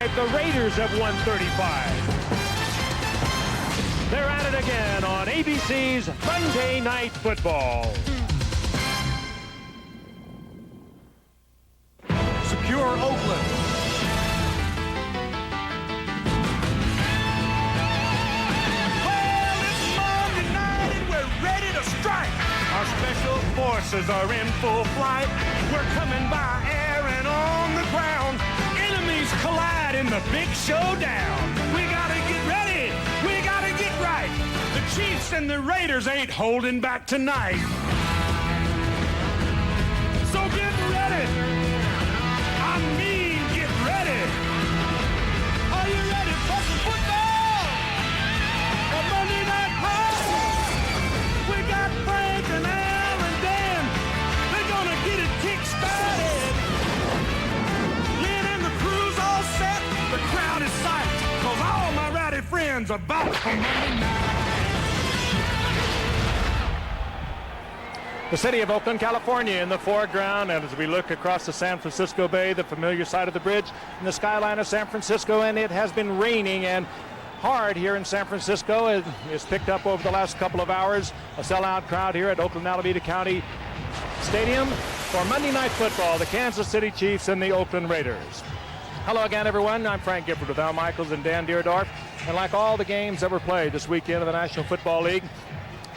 The Raiders have won 35. They're at it again on ABC's Monday Night Football. Secure Oakland. Well, it's Monday night and we're ready to strike. Our special forces are in full flight. We're coming by air and on the ground. Enemies collide in the big showdown. We gotta get ready. We gotta get right. The Chiefs and the Raiders ain't holding back tonight. So get ready. I mean, get ready. Are you ready for some football? A Monday Night Football. We got Frank and Al and Dan. They're gonna get it kick-started. Lynn and the crew's all set. The crowd is psyched, 'cause all my rowdy friends are back for Monday night. The city of Oakland, California in the foreground, and as we look across the San Francisco Bay, the familiar side of the bridge in the skyline of San Francisco, and it has been raining and hard here in San Francisco. It's picked up over the last couple of hours. A sellout crowd here at Oakland Alameda County Stadium for Monday Night Football, the Kansas City Chiefs and the Oakland Raiders. Hello again, everyone. I'm Frank Gifford with Al Michaels and Dan Deerdorf. And like all the games that were played this weekend of the National Football League,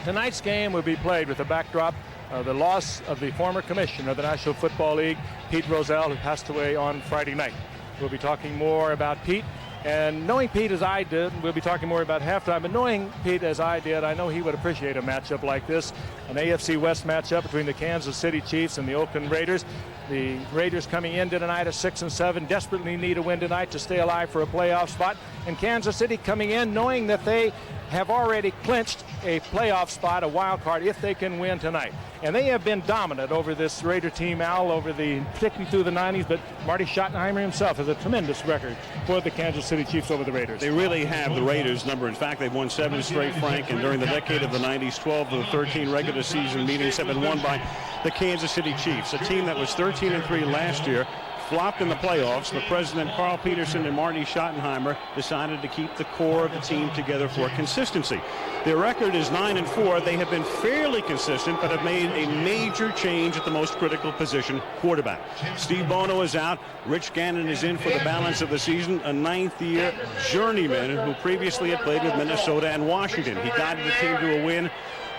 tonight's game will be played with the backdrop of the loss of the former commissioner of the National Football League, Pete Rozelle, who passed away on Friday night. We'll be talking more about Pete. And knowing Pete as I did, we'll be talking more about halftime, but knowing Pete as I did, I know he would appreciate a matchup like this, an AFC West matchup between the Kansas City Chiefs and the Oakland Raiders. The Raiders coming in tonight at 6-7, desperately need a win tonight to stay alive for a playoff spot. And Kansas City coming in knowing that they have already clinched a playoff spot, a wild card, if they can win tonight. And they have been dominant over this Raider team, Al, particularly through the 90s, but Marty Schottenheimer himself has a tremendous record for the Kansas City Chiefs over the Raiders. They really have the Raiders number. In fact, they've won 7 straight, Frank, and during the decade of the 90s, 12 of the 13 regular season meetings have been won by the Kansas City Chiefs, a team that was 13-3 last year, flopped in the playoffs, but President Carl Peterson and Marty Schottenheimer decided to keep the core of the team together for consistency. Their record is 9-4. They have been fairly consistent, but have made a major change at the most critical position, quarterback. Steve Bono is out. Rich Gannon is in for the balance of the season, a 9th-year journeyman who previously had played with Minnesota and Washington. He guided the team to a win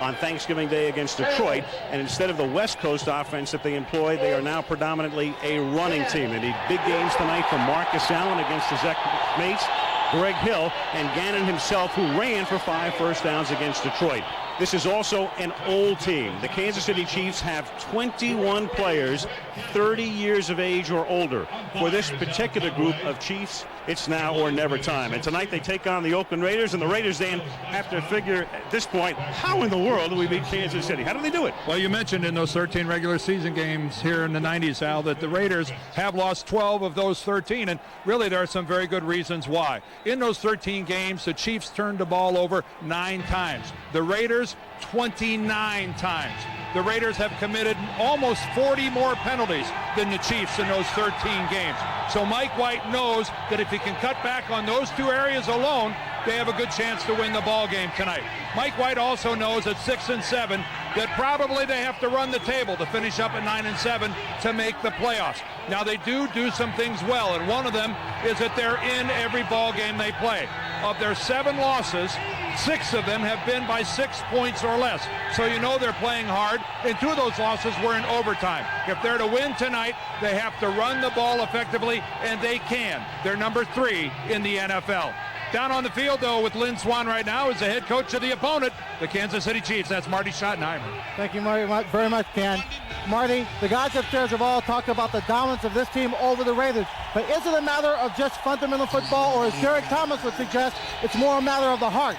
on Thanksgiving Day against Detroit, and instead of the West Coast offense that they employ, they are now predominantly a running team. They need big games tonight from Marcus Allen against his ex-mates, Greg Hill, and Gannon himself, who ran for 5 first downs against Detroit. This is also an old team. The Kansas City Chiefs have 21 players 30 years of age or older. For this particular group of Chiefs, it's now or never time. And tonight they take on the Oakland Raiders, and the Raiders then have to figure at this point, how in the world do we beat Kansas City? How do they do it? Well, you mentioned in those 13 regular season games here in the 90s, Al, that the Raiders have lost 12 of those 13, and really there are some very good reasons why. In those 13 games, the Chiefs turned the ball over 9 times. The Raiders, 29 times. The Raiders have committed almost 40 more penalties than the Chiefs in those 13 games. So Mike White knows that if he can cut back on those 2 areas alone, they have a good chance to win the ball game tonight. Mike White also knows at 6-7 that probably they have to run the table to finish up at 9-7 to make the playoffs. Now they do some things well, and one of them is that they're in every ball game they play. Of their 7 losses, 6 of them have been by 6 points or less. So you know they're playing hard, and 2 of those losses were in overtime. If they're to win tonight, they have to run the ball effectively, and they can. They're number 3 in the NFL. Down on the field, though, with Lynn Swann right now is the head coach of the opponent, the Kansas City Chiefs. That's Marty Schottenheimer. Thank you, Marty, very much, Ken. Marty, the guys upstairs have all talked about the dominance of this team over the Raiders. But is it a matter of just fundamental football, or as Derek Thomas would suggest, it's more a matter of the heart?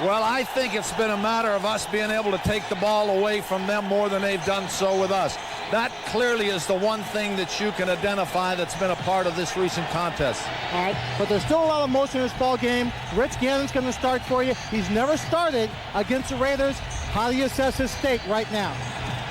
Well, I think it's been a matter of us being able to take the ball away from them more than they've done so with us. That clearly is the one thing that you can identify that's been a part of this recent contest. All right, but there's still a lot of motion in this ball game. Rich Gannon's going to start for you. He's never started against the Raiders. How do you assess his stake right now?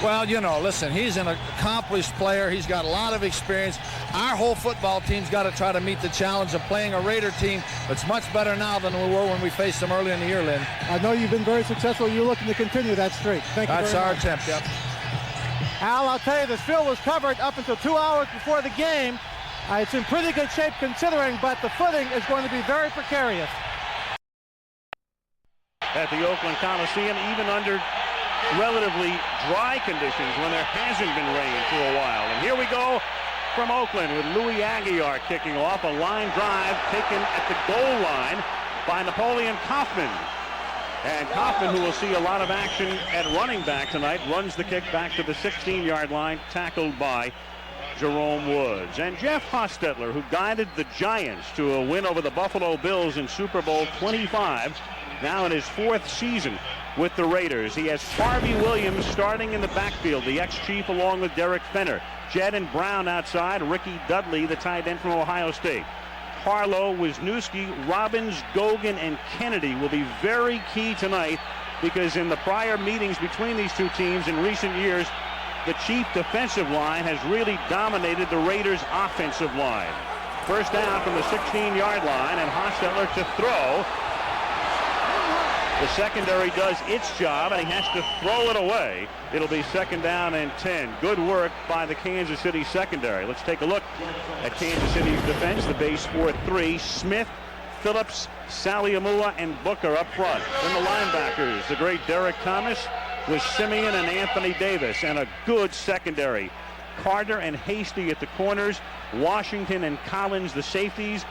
Well, you know, listen, he's an accomplished player. He's got a lot of experience. Our whole football team's got to try to meet the challenge of playing a Raider team that's much better now than we were when we faced them early in the year, Lynn. I know you've been very successful. You're looking to continue that streak. Thank you That's very our much. attempt, yep. Al, I'll tell you, this field was covered up until 2 hours before the game. It's in pretty good shape considering, but the footing is going to be very precarious. At the Oakland Coliseum, even under relatively dry conditions when there hasn't been rain for a while. And here we go from Oakland with Louis Aguiar kicking off a line drive taken at the goal line by Napoleon Kaufman. And Kaufman, who will see a lot of action at running back tonight, runs the kick back to the 16-yard line, tackled by Jerome Woods. And Jeff Hostetler, who guided the Giants to a win over the Buffalo Bills in Super Bowl 25, now in his 4th season with the Raiders. He has Harvey Williams starting in the backfield, the ex-Chief, along with Derek Fenner. Jed and Brown outside, Ricky Dudley, the tight end from Ohio State. Harlow, Wisniewski, Robbins, Gogan, and Kennedy will be very key tonight because in the prior meetings between these two teams in recent years, the Chief defensive line has really dominated the Raiders' offensive line. First down from the 16-yard line, and Hostetler to throw. The secondary does its job, and he has to throw it away. It'll be 2nd down and 10. Good work by the Kansas City secondary. Let's take a look at Kansas City's defense. The base 4-3. Smith, Phillips, Saliamua, and Booker up front. Then the linebackers, the great Derek Thomas with Simeon and Anthony Davis, and a good secondary. Carter and Hasty at the corners. Washington and Collins, the safeties.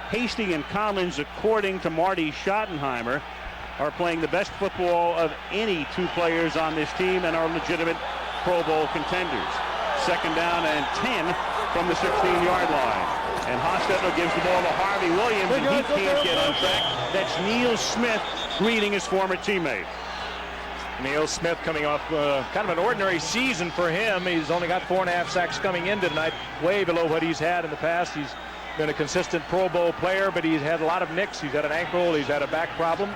Hasty and Collins, according to Marty Schottenheimer, are playing the best football of any 2 players on this team and are legitimate Pro Bowl contenders. 2nd down and 10 from the 16-yard line. And Hostetler gives the ball to Harvey Williams, and he can't get on track. That's Neil Smith greeting his former teammate. Neil Smith coming off kind of an ordinary season for him. He's only got 4.5 sacks coming into tonight, way below what he's had in the past. He's been a consistent Pro Bowl player, but he's had a lot of nicks. He's had an ankle, he's had a back problem.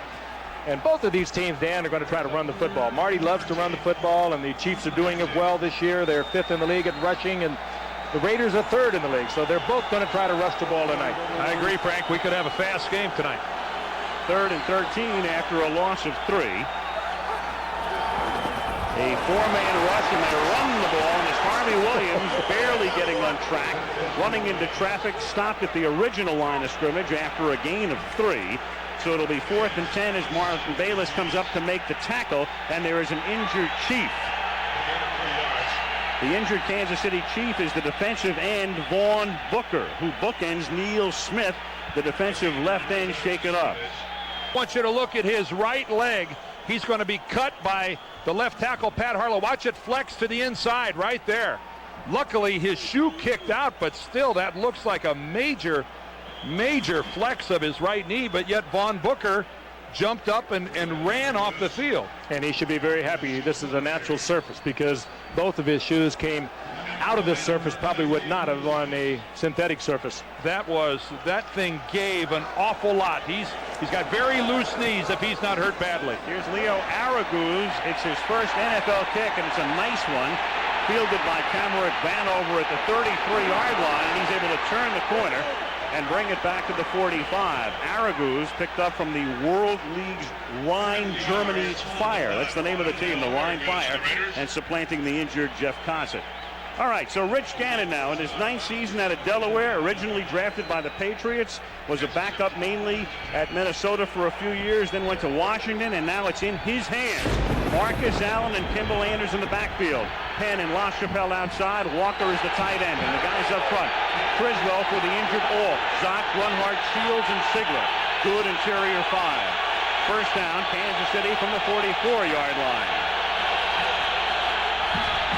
And both of these teams, Dan, are going to try to run the football. Marty loves to run the football, and the Chiefs are doing it well this year. They're 5th in the league at rushing, and the Raiders are 3rd in the league. So they're both going to try to rush the ball tonight. I agree, Frank. We could have a fast game tonight. 3rd and 13 after a loss of 3. A 4-man rush, and they run the ball, and it's Harvey Williams barely getting on track, running into traffic, stopped at the original line of scrimmage after a gain of 3. So it'll be 4th and 10 as Marvin Bayless comes up to make the tackle, and there is an injured Chief. The injured Kansas City Chief is the defensive end Vaughn Booker, who bookends Neil Smith, the defensive left end, shaken up. I want you to look at his right leg. He's going to be cut by the left tackle, Pat Harlow. Watch it flex to the inside right there. Luckily, his shoe kicked out, but still, that looks like a major flex of his right knee, but yet Vaughn Booker jumped up and ran off the field. And he should be very happy. This is a natural surface because both of his shoes came out of this surface, probably would not have on a synthetic surface. That thing gave an awful lot. He's got very loose knees if he's not hurt badly. Here's Leo Araguz. It's his first NFL kick, and it's a nice one. Fielded by Kamarick Vanover at the 33-yard line, and he's able to turn the corner and bring it back to the 45. Araguz picked up from the World League's Rhein Germany Fire. That's the name of the team, the Rhein Fire, and supplanting the injured Jeff Cossett. All right, so Rich Gannon now in his 9th season out of Delaware, originally drafted by the Patriots, was a backup mainly at Minnesota for a few years, then went to Washington, and now it's in his hands. Marcus Allen and Kimball Anders in the backfield. Penn and LaChapelle outside. Walker is the tight end, and the guys up front. Criswell for the injured All. Zock, Grunhard, Shields, and Sigler. Good interior 5. First down, Kansas City from the 44-yard line.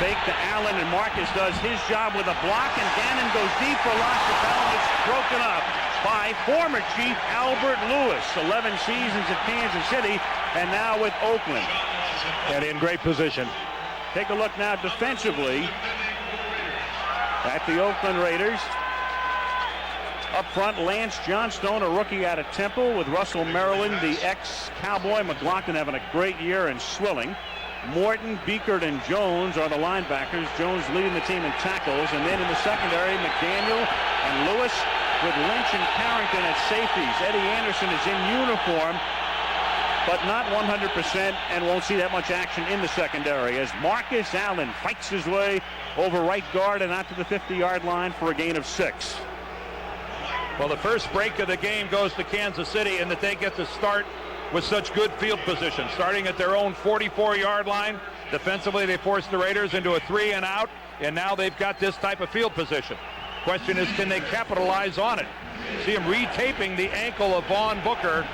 Fake to Allen, and Marcus does his job with a block, and Gannon goes deep for LaChapelle, and it's broken up by former Chief Albert Lewis. 11 seasons at Kansas City, and now with Oakland. And in great position. Take a look now defensively at the Oakland Raiders. Up front, Lance Johnstone, a rookie out of Temple, with Russell Maryland, the ex-Cowboy. McLaughlin having a great year, and Swilling. Morton, Beekert, and Jones are the linebackers. Jones leading the team in tackles. And then in the secondary, McDaniel and Lewis with Lynch and Carrington at safeties. Eddie Anderson is in uniform, but not 100%, and won't see that much action in the secondary as Marcus Allen fights his way over right guard and out to the 50-yard line for a gain of 6. Well, the first break of the game goes to Kansas City, and that they get to start with such good field position, starting at their own 44-yard line. Defensively, they forced the Raiders into a 3 and out, and now they've got this type of field position. Question is, can they capitalize on it? See him retaping the ankle of Vaughn Booker.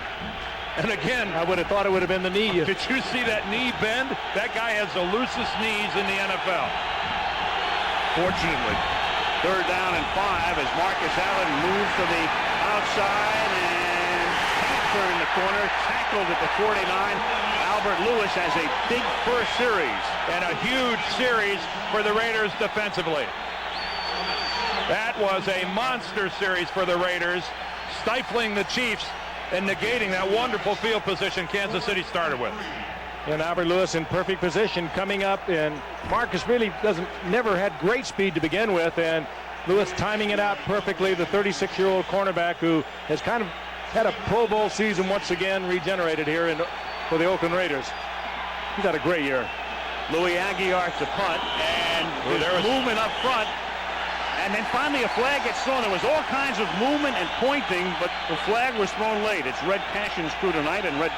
And again, I would have thought it would have been the knee. Did you see that knee bend? That guy has the loosest knees in the NFL. Fortunately, 3rd down and 5 as Marcus Allen moves to the outside and can't turn the corner, tackled at the 49. Albert Lewis has a big first series. And a huge series for the Raiders defensively. That was a monster series for the Raiders, stifling the Chiefs and negating that wonderful field position Kansas City started with. And Albert Lewis in perfect position coming up, and Marcus really never had great speed to begin with, and Lewis timing it out perfectly, the 36-year-old cornerback who has kind of had a Pro Bowl season once again, regenerated here for the Oakland Raiders. He's had a great year. Louis Aguiar to punt, and there's movement up front. And then finally a flag gets thrown. There was all kinds of movement and pointing, but the flag was thrown late. It's Red Cashin's crew tonight, and Red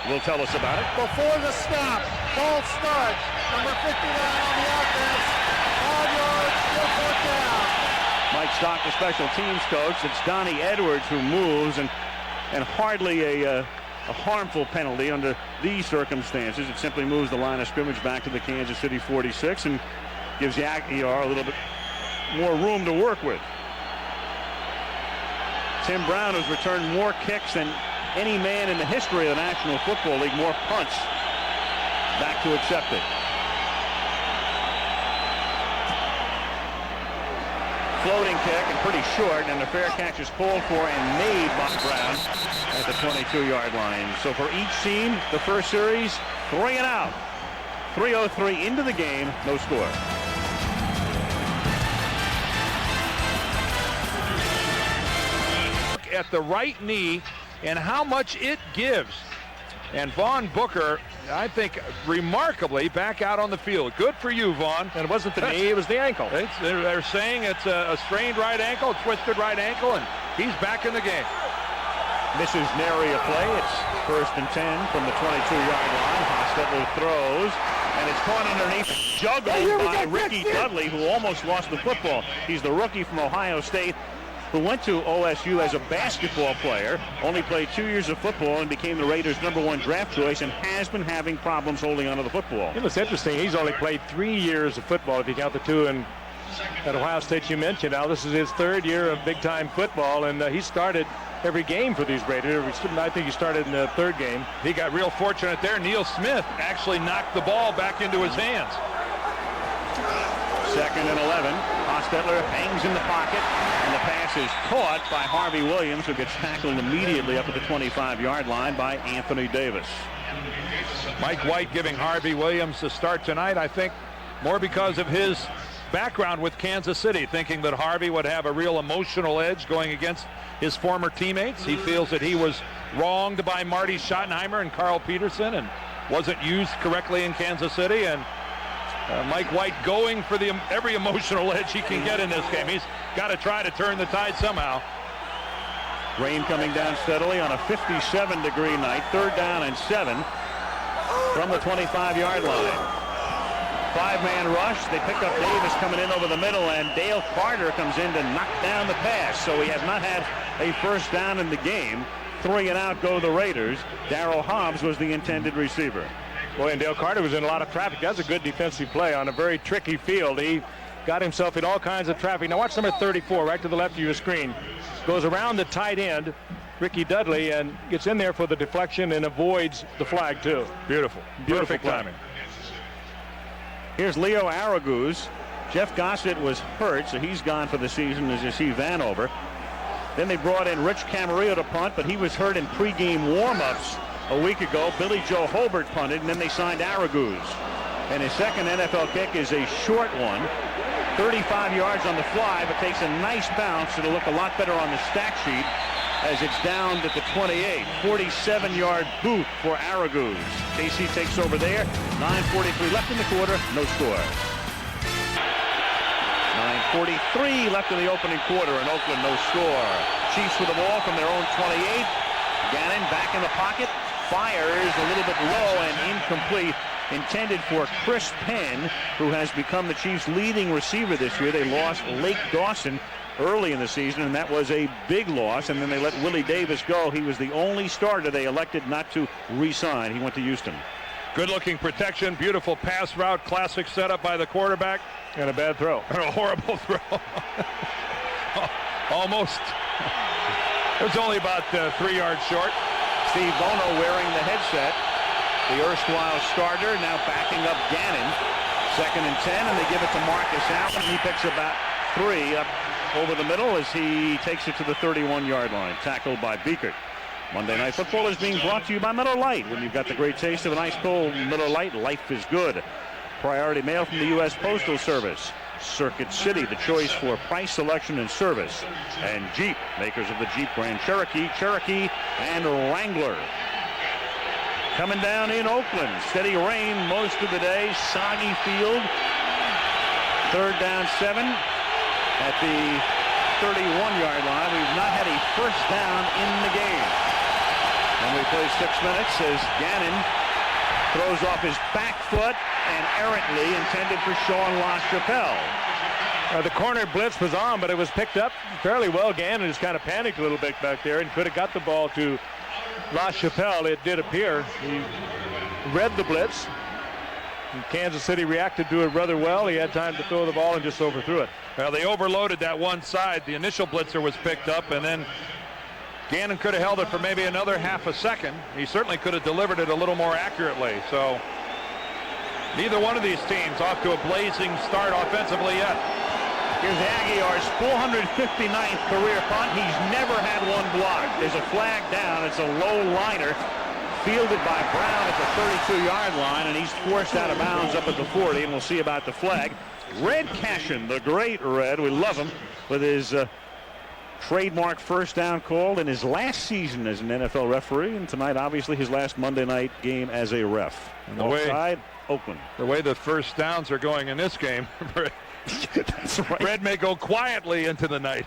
will tell us about it. Before the snap, ball starts. Number 59 on the offense. 5 yards, still 4th down. Mike Stock, the special teams coach. It's Donnie Edwards who moves, and hardly a harmful penalty under these circumstances. It simply moves the line of scrimmage back to the Kansas City 46 and gives Aguiar a little bit more room to work with. Tim Brown has returned more kicks than any man in the history of the National Football League, more punts back to accept it. Floating kick and pretty short, and the fair catch is called for and made by Brown at the 22-yard line. So for each team, the first series, 3 and out. 3:03 into the game, no score. At the right knee and how much it gives. And Vaughn Booker, I think, remarkably back out on the field. Good for you, Vaughn. And it wasn't the knee, it was the ankle. They're saying it's a strained right ankle, a twisted right ankle, and he's back in the game. Misses nary a play. It's 1st and 10 from the 22-yard line. Hostetler throws, and it's caught underneath, juggled by Ricky Dudley, who almost lost the football. He's the rookie from Ohio State, who went to OSU as a basketball player, only played 2 years of football and became the Raiders' #1 draft choice, and has been having problems holding onto the football. It was interesting. He's only played 3 years of football, if you count the 2 at Ohio State you mentioned. Now this is his 3rd year of big-time football, and he started every game for these Raiders. I think he started in the 3rd game. He got real fortunate there. Neil Smith actually knocked the ball back into his hands. 2nd and 11. Hostetler hangs in the pocket, and the pass is caught by Harvey Williams, who gets tackled immediately up at the 25-yard line by Anthony Davis. Mike White giving Harvey Williams the start tonight, I think, more because of his background with Kansas City, thinking that Harvey would have a real emotional edge going against his former teammates. He feels that he was wronged by Marty Schottenheimer and Carl Peterson and wasn't used correctly in Kansas City, and Mike White going for every emotional edge he can get in this game. He's got to try to turn the tide somehow. Rain coming down steadily on a 57-degree night. 3rd down and 7 from the 25-yard line. 5-man rush. They pick up Davis coming in over the middle, and Dale Carter comes in to knock down the pass. So we have not had a first down in the game. 3 and out go the Raiders. Darryl Hobbs was the intended receiver. Boy, and Dale Carter was in a lot of traffic. That's a good defensive play on a very tricky field. He got himself in all kinds of traffic. Now watch number 34 right to the left of your screen. Goes around the tight end, Ricky Dudley, and gets in there for the deflection and avoids the flag too. Beautiful. Beautiful timing. Here's Leo Araguz. Jeff Gossett was hurt, so he's gone for the season, as you see Vanover. Then they brought in Rich Camarillo to punt, but he was hurt in pregame warm-ups a week ago. Billy Joe Hobart punted, and then they signed Araguz. And his second NFL kick is a short one. 35 yards on the fly, but takes a nice bounce. It'll look a lot better on the stat sheet as it's down at the 28. 47-yard boot for Araguz. KC takes over there. 9:43 left in the quarter. No score. 9:43 left in the opening quarter in Oakland. No score. Chiefs with the ball from their own 28. Gannon back in the pocket. Fires a little bit low and incomplete. Intended for Chris Penn, who has become the Chiefs' leading receiver this year. They lost Lake Dawson early in the season, and that was a big loss. And then they let Willie Davis go. He was the only starter they elected not to re-sign. He went to Houston. Good-looking protection, beautiful pass route, classic setup by the quarterback. And a bad throw. And a horrible throw. Almost. It was only about 3 yards short. Steve Bono wearing the headset. The erstwhile starter now backing up Gannon. 2nd and 10, and they give it to Marcus Allen. He picks about 3 up over the middle as he takes it to the 31-yard line. Tackled by Beekert. Monday Night Football is being brought to you by Miller Lite. When you've got the great taste of an ice cold Miller Lite, life is good. Priority mail from the U.S. Postal Service. Circuit City, the choice for price, selection, and service. And Jeep, makers of the Jeep Grand Cherokee, and Wrangler. Coming down in Oakland. Steady rain most of the day. Soggy field. 3rd down 7 at the 31-yard line. We've not had a first down in the game. And we play 6 minutes as Gannon throws off his back foot and errantly intended for Sean LaChapelle. The corner blitz was on, but it was picked up fairly well. Gannon just kind of panicked a little bit back there and could have got the ball to LaChapelle. It did appear. He read the blitz. And Kansas City reacted to it rather well. He had time to throw the ball and just overthrew it. Well, they overloaded that one side. The initial blitzer was picked up, and then Gannon could have held it for maybe another half a second. He certainly could have delivered it a little more accurately. So neither one of these teams off to a blazing start offensively yet. Here's Aguiar's 459th career punt. He's never had one blocked. There's a flag down. It's a low liner fielded by Brown at the 32-yard line, and he's forced out of bounds up at the 40, and we'll see about the flag. Red Cashin, the great Red, we love him, with his trademark first down call in his last season as an NFL referee, and tonight obviously his last Monday night game as a ref. And offside, Oakland. The way the first downs are going in this game, that's right. Red may go quietly into the night.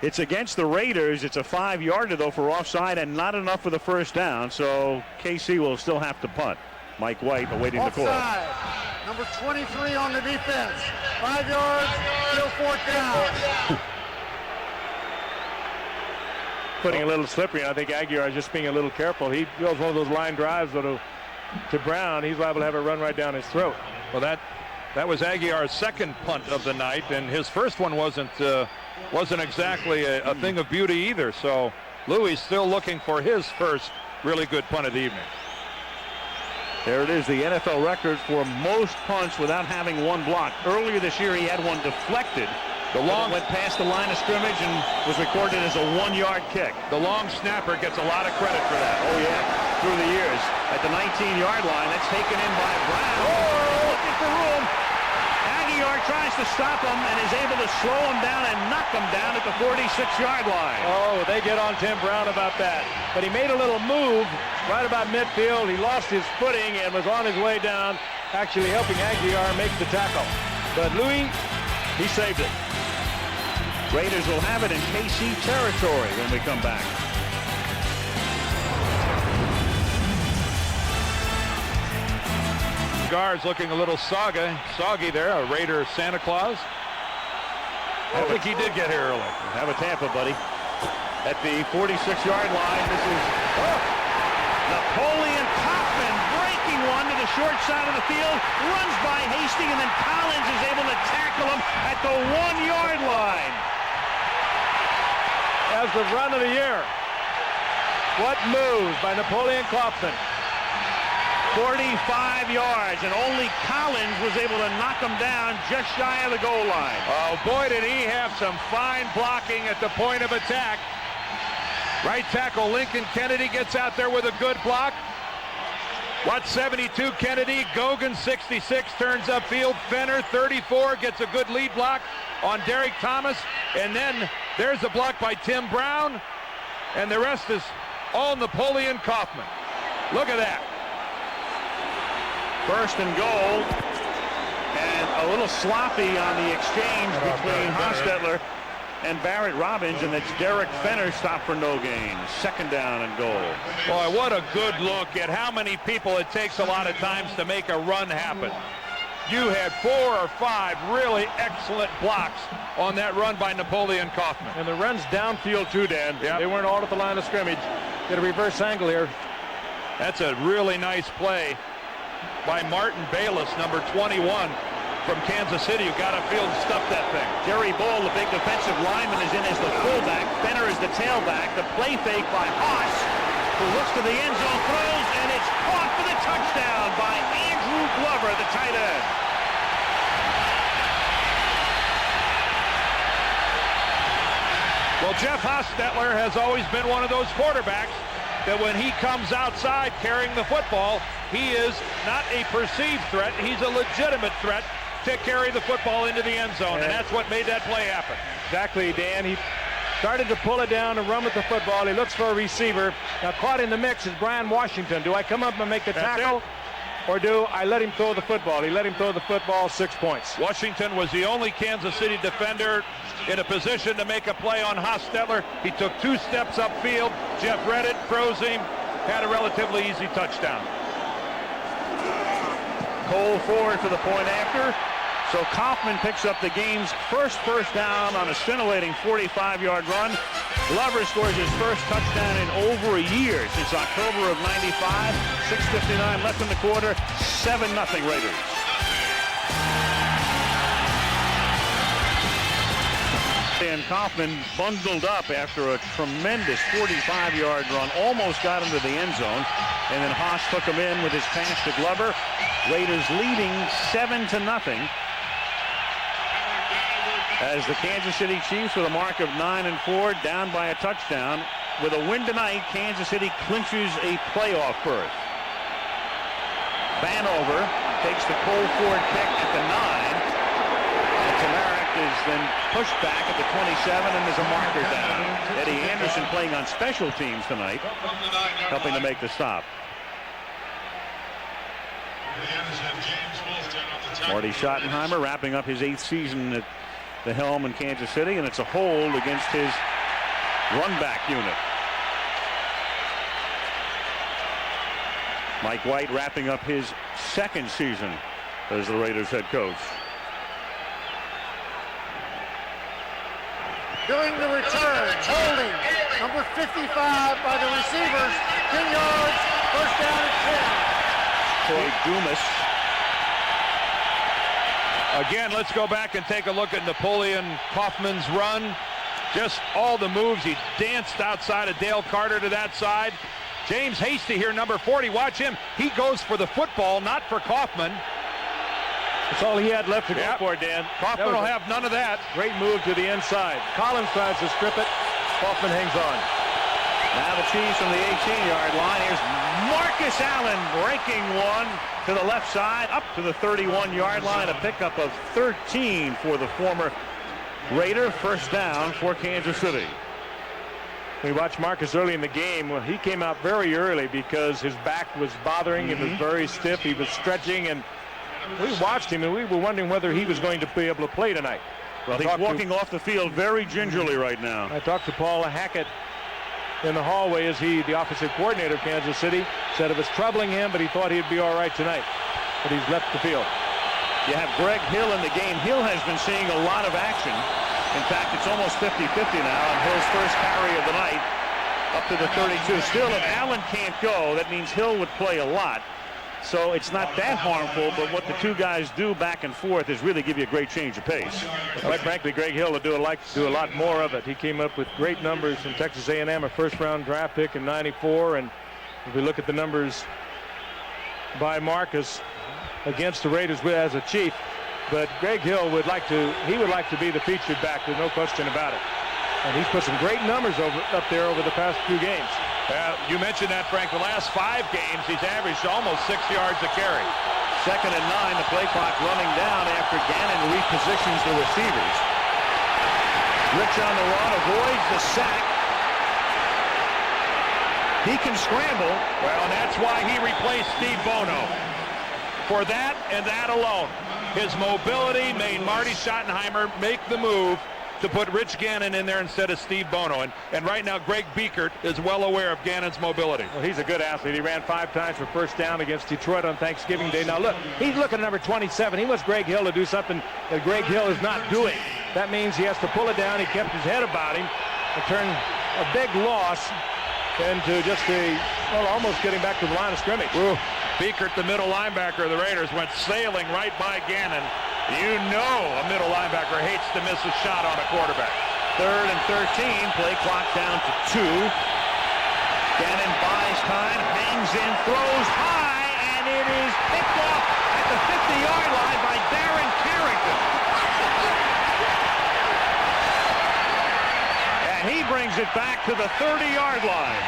It's against the Raiders. It's a 5-yarder though for offside and not enough for the first down, so KC will still have to punt. Mike White awaiting Offside. the call. Number 23 on the defense. 5 yards, still 4th down. Putting a little slippery. I think Aguiar is just being a little careful. He goes one of those line drives to Brown. He's liable to have it run right down his throat. Well, that was Aguiar's second punt of the night, and his first one wasn't exactly a thing of beauty either. So Louis still looking for his first really good punt of the evening. There it is, the NFL record for most punts without having one blocked. Earlier this year, he had one deflected. The long went past the line of scrimmage and was recorded as a 1-yard kick. The long snapper gets a lot of credit for that. Oh, yeah, through the years. At the 19-yard line, that's taken in by Brown. Oh, looking for room. Aguiar tries to stop him and is able to slow him down and knock him down at the 46-yard line. Oh, they get on Tim Brown about that. But he made a little move right about midfield. He lost his footing and was on his way down, actually helping Aguiar make the tackle. But Louis, he saved it. Raiders will have it in KC territory when we come back. Cigars looking a little soggy there, a Raider Santa Claus. I think he did get here early. Have a Tampa, buddy. At the 46-yard line, this is Napoleon Kaufman breaking one to the short side of the field, runs by Hasty, and then Collins is able to tackle him at the 1-yard line. As the run of the year. What move by Napoleon Kaufman. 45 yards, and only Collins was able to knock him down just shy of the goal line. Oh, boy, did he have some fine blocking at the point of attack. Right tackle Lincoln Kennedy gets out there with a good block. Watch 72, Kennedy. Gogan, 66, turns upfield. Fenner, 34, gets a good lead block on Derek Thomas. And then there's a block by Tim Brown. And the rest is all Napoleon Kaufman. Look at that. First and goal. And a little sloppy on the exchange between Hostetler and Barrett Robbins, and it's Derek Fenner stopped for no gain. Second down and goal. Boy, what a good look at how many people it takes a lot of times to make a run happen. You had 4 or 5 really excellent blocks on that run by Napoleon Kaufman. And the runs downfield too, Dan. Yep. They weren't all at the line of scrimmage. Get a reverse angle here. That's a really nice play by Martin Bayless, number 21 from Kansas City, who got upfield and stuffed that thing. Jerry Bull, the big defensive lineman, is in as the fullback. Fenner is the tailback. The play fake by Haas, who looks to the end zone, throws, and it's caught for the touchdown by Andrew Glover, the tight end. Well, Jeff Hostetler has always been one of those quarterbacks that when he comes outside carrying the football, he is not a perceived threat. He's a legitimate threat to carry the football into the end zone, and that's what made that play happen. Exactly, Dan. He started to pull it down and run with the football. He looks for a receiver. Now, caught in the mix is Brian Washington. Do I come up and make the tackle, or do I let him throw the football? He let him throw the football, 6 points. Washington was the only Kansas City defender in a position to make a play on Hostetler. He took 2 steps upfield. Jeff read it, froze him, had a relatively easy touchdown. Cole forward for the point after. So Kaufman picks up the game's first down on a scintillating 45-yard run. Glover scores his first touchdown in over a year, since October of '95. 6:59 left in the quarter. 7-0 Raiders. And Kaufman bundled up after a tremendous 45-yard run, almost got into the end zone, and then Haas took him in with his pass to Glover. Raiders leading 7-0 as the Kansas City Chiefs, with a mark of 9-4, down by a touchdown. With a win tonight, Kansas City clinches a playoff berth. Vanover takes the Cole Ford pick at the 9. And Tamarik is then pushed back at the 27, and there's a marker down. Eddie Anderson playing on special teams tonight, helping to make the stop. Marty Schottenheimer wrapping up his 8th season at the helm in Kansas City, and it's a hold against his run-back unit. Mike White wrapping up his 2nd season as the Raiders head coach. During the return, holding number 55 by the receivers, 10 yards, first down and 10. Troy Dumas. Again, let's go back and take a look at Napoleon Kaufman's run. Just all the moves. He danced outside of Dale Carter to that side. James Hasty here, number 40. Watch him. He goes for the football, not for Kaufman. That's all he had left to go for, Dan. Kaufman will have none of that. Great move to the inside. Collins tries to strip it. Kaufman hangs on. Now the Chiefs from the 18-yard line. Here's Marcus Allen breaking one to the left side, up to the 31-yard line. A pickup of 13 for the former Raider. First down for Kansas City. We watched Marcus early in the game. Well, he came out very early because his back was bothering. It was very stiff. He was stretching, and we watched him, and we were wondering whether he was going to be able to play tonight. Well, he's walking off the field very gingerly right now. I talked to Paul Hackett in the hallway as he, the offensive coordinator of Kansas City, said it was troubling him, but he thought he'd be all right tonight. But he's left the field. You have Greg Hill in the game. Hill has been seeing a lot of action. In fact, it's almost 50-50 now on Hill's first carry of the night, up to the 32. Still, if Allen can't go, that means Hill would play a lot. So it's not that harmful, but what the two guys do back and forth is really give you a great change of pace. Quite frankly, Greg Hill would do a lot more of it. He came up with great numbers from Texas A&M, a first-round draft pick in '94, and if we look at the numbers by Marcus against the Raiders as a Chief, but Greg Hill would like to be the featured back. There's no question about it. And he's put some great numbers up there over the past few games. You mentioned that, Frank. The last 5 games, he's averaged almost 6 yards a carry. 2nd and 9, the play clock running down after Gannon repositions the receivers. Rich on the run, avoids the sack. He can scramble. Well, and that's why he replaced Steve Bono. For that and that alone, his mobility made Marty Schottenheimer make the move to put Rich Gannon in there instead of Steve Bono. And right now, Greg Biekert is well aware of Gannon's mobility. Well, he's a good athlete. He ran 5 times for first down against Detroit on Thanksgiving Day. Now, look, he's looking at number 27. He wants Greg Hill to do something that Greg Hill is not doing. That means he has to pull it down. He kept his head about him and turned a big loss into just almost getting back to the line of scrimmage. Ooh. Biekert, the middle linebacker of the Raiders, went sailing right by Gannon. You know a middle linebacker hates to miss a shot on a quarterback. 3rd and 13, play clock down to 2. Gannon buys time, hangs in, throws high, and it is picked off at the 50-yard line by Darren Carrington. And he brings it back to the 30-yard line.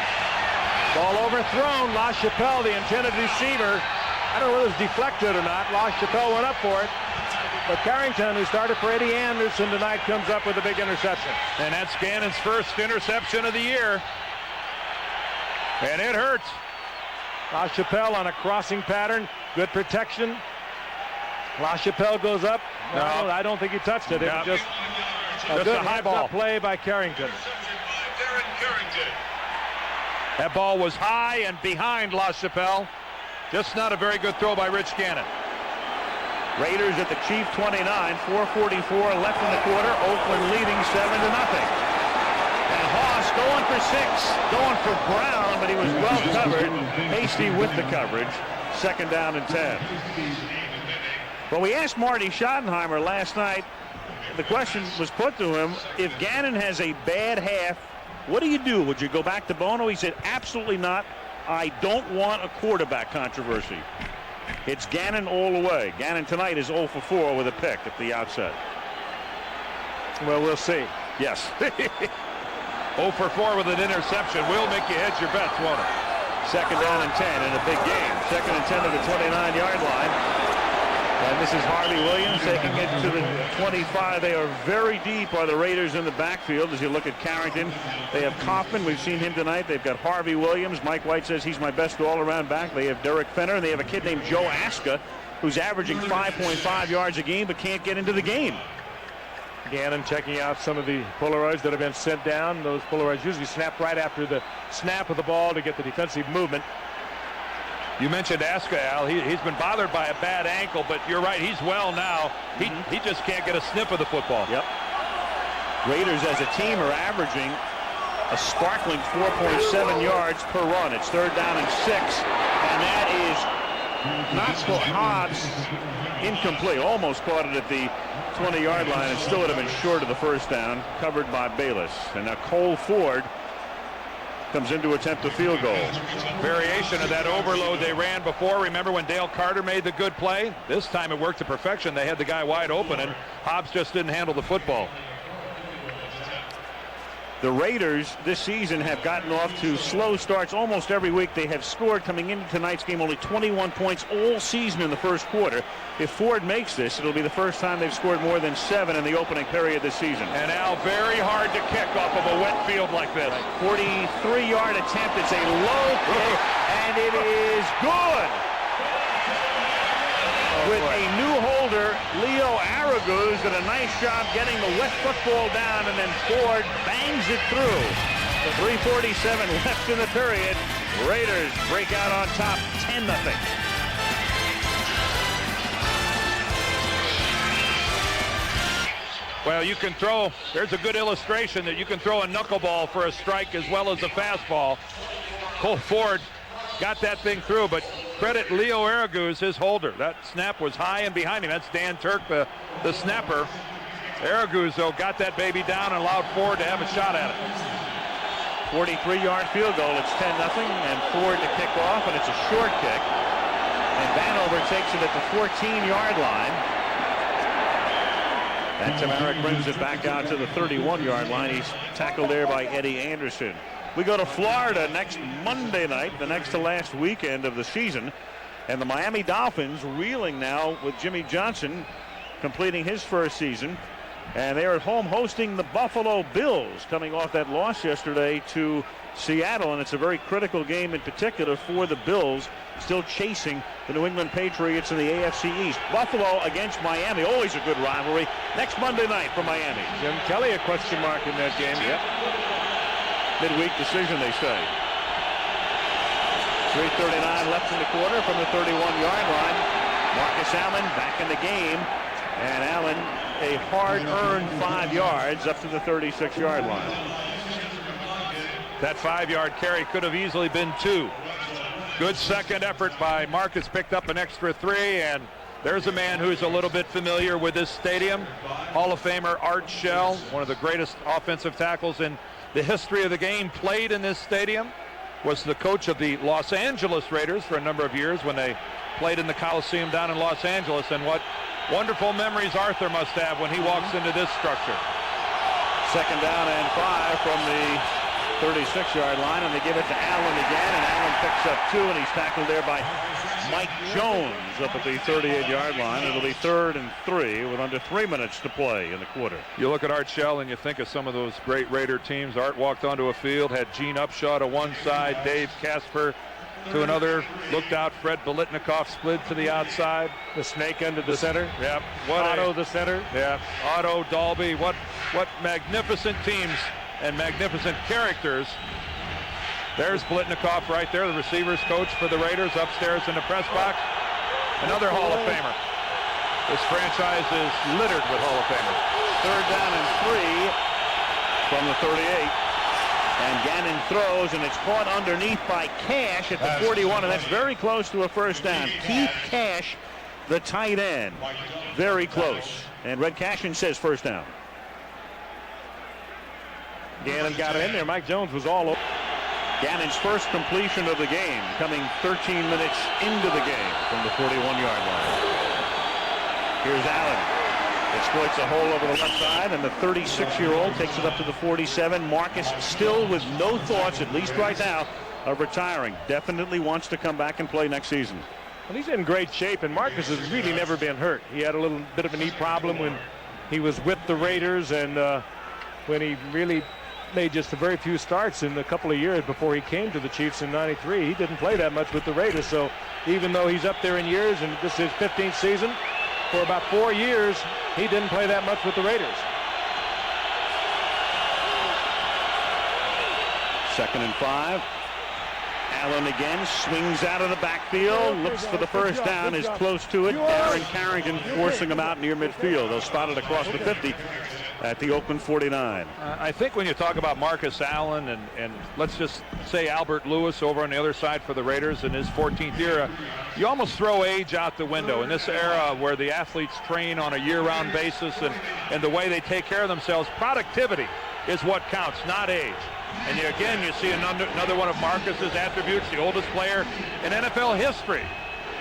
Ball overthrown. LaChapelle, the intended receiver. I don't know whether it was deflected or not. LaChapelle went up for it. But Carrington, who started for Eddie Anderson tonight, comes up with a big interception. And that's Gannon's first interception of the year. And it hurts. LaChapelle on a crossing pattern. Good protection. LaChapelle goes up. No, I don't think he touched it. It was just a good high ball play by Carrington. That ball was high and behind LaChapelle. Just not a very good throw by Rich Gannon. Raiders at the Chief 29, 4:44 left in the quarter. Oakland leading 7-0. And Haas going for 6, going for Brown, but he was well covered. Hasty with the coverage. 2nd down and 10. Well, we asked Marty Schottenheimer last night. The question was put to him, if Gannon has a bad half, what do you do? Would you go back to Bono? He said, absolutely not. I don't want a quarterback controversy. It's Gannon all the way. Gannon tonight is 0 for 4 with a pick at the outset. Well, we'll see. Yes. 0 for 4 with an interception. Will make you hedge your bets, won't it? 2nd down and 10 in a big game. 2nd and 10 to the 29-yard line. And this is Harvey Williams taking it to the 25. They are very deep, are the Raiders in the backfield. As you look at Carrington, they have Kaufman. We've seen him tonight. They've got Harvey Williams. Mike White says he's my best all-around back. They have Derek Fenner, and they have a kid named Joe Aska, who's averaging 5.5 yards a game but can't get into the game. Gannon checking out some of the Polaroids that have been sent down. Those Polaroids usually snap right after the snap of the ball to get the defensive movement. You mentioned Aska, Al. He's been bothered by a bad ankle, but you're right. He's well now. He just can't get a sniff of the football. Yep. Raiders as a team are averaging a sparkling 4.7 yards per run. It's 3rd down and 6, and that is not for Hobbs. Incomplete. Almost caught it at the 20-yard line and still would have been short of the first down. Covered by Bayless. And now Cole Ford comes in to attempt a field goal. Variation of that overload they ran before. Remember when Dale Carter made the good play? This time it worked to perfection. They had the guy wide open, and Hobbs just didn't handle the football. The Raiders this season have gotten off to slow starts almost every week. They have scored coming into tonight's game only 21 points all season in the first quarter. If Ford makes this, it'll be the first time they've scored more than 7 in the opening period this season. And Al, very hard to kick off of a wet field like this. 43-yard attempt. It's a low kick, and it is good. With a new holder, Leo Araguz did a nice job getting the wet football down, and then Ford bangs it through. The 3:47 left in the period. Raiders break out on top, 10-0. Well, you can throw, there's a good illustration that you can throw a knuckleball for a strike as well as a fastball. Cole Ford got that thing through, but credit Leo Araguz, his holder. That snap was high and behind him. That's Dan Turk, the snapper. Araguz, though, got that baby down and allowed Ford to have a shot at it. 43-yard field goal. It's 10-0, and Ford to kick off, and it's a short kick. And Vanover takes it at the 14-yard line. And Tamarick brings it back out to the 31-yard line. He's tackled there by Eddie Anderson. We go to Florida next Monday night, the next to last weekend of the season. And the Miami Dolphins reeling now with Jimmy Johnson completing his first season. And they're at home hosting the Buffalo Bills, coming off that loss yesterday to Seattle. And it's a very critical game in particular for the Bills, still chasing the New England Patriots in the AFC East. Buffalo against Miami, always a good rivalry. Next Monday night for Miami. Jim Kelly a question mark in that game. Yep. Midweek decision, they say. 3:39 left in the quarter from the 31-yard line. Marcus Allen back in the game. And Allen, a hard-earned 5 yards up to the 36-yard line. That 5-yard carry could have easily been 2. Good second effort by Marcus, picked up an extra 3, and there's a man who's a little bit familiar with this stadium. Hall of Famer Art Shell, one of the greatest offensive tackles in the history of the game, played in this stadium, was the coach of the Los Angeles Raiders for a number of years when they played in the Coliseum down in Los Angeles. And what wonderful memories Arthur must have when he walks into this structure. 2nd down and 5 from the 36-yard line, and they give it to Allen again, and Allen picks up 2, and he's tackled there by Mike Jones up at the 38-yard line. It'll be 3rd and 3 with under 3 minutes to play in the quarter. You look at Art Shell and you think of some of those great Raider teams. Art walked onto a field, had Gene Upshaw to one side, Dave Casper to another, looked out, Fred Biletnikoff split to the outside. The snake under the center. Yep. Otto the center. Yeah. Otto, Dalby, what magnificent teams and magnificent characters. There's Biletnikoff right there, the receivers coach for the Raiders, upstairs in the press box. Another Hall of Famer. This franchise is littered with Hall of Famers. 3rd down and 3 from the 38. And Gannon throws, and it's caught underneath by Cash at the 41, and that's very close to a first down. Keith Cash, the tight end. Very close. And Red Cashin says first down. Gannon got in there. Mike Jones was all over. Gannon's first completion of the game, coming 13 minutes into the game from the 41-yard line. Here's Allen. Exploits a hole over the left side, and the 36-year-old takes it up to the 47. Marcus still with no thoughts, at least right now, of retiring. Definitely wants to come back and play next season. Well, he's in great shape, and Marcus has really never been hurt. He had a little bit of a knee problem when he was with the Raiders, and when he really made just a very few starts in a couple of years before he came to the Chiefs in '93. He didn't play that much with the Raiders, so even though he's up there in years, and this is his 15th season, for about 4 years, he didn't play that much with the Raiders. 2nd and 5. Allen again swings out of the backfield, looks for the first down, is close to it. Aaron Carrington forcing him out near midfield. They'll spot it across the 50 at the Oakland 49. I think when you talk about Marcus Allen and let's just say Albert Lewis over on the other side for the Raiders in his 14th era, you almost throw age out the window. In this era where the athletes train on a year-round basis and the way they take care of themselves, productivity is what counts, not age. And again, you see another one of Marcus's attributes, the oldest player in NFL history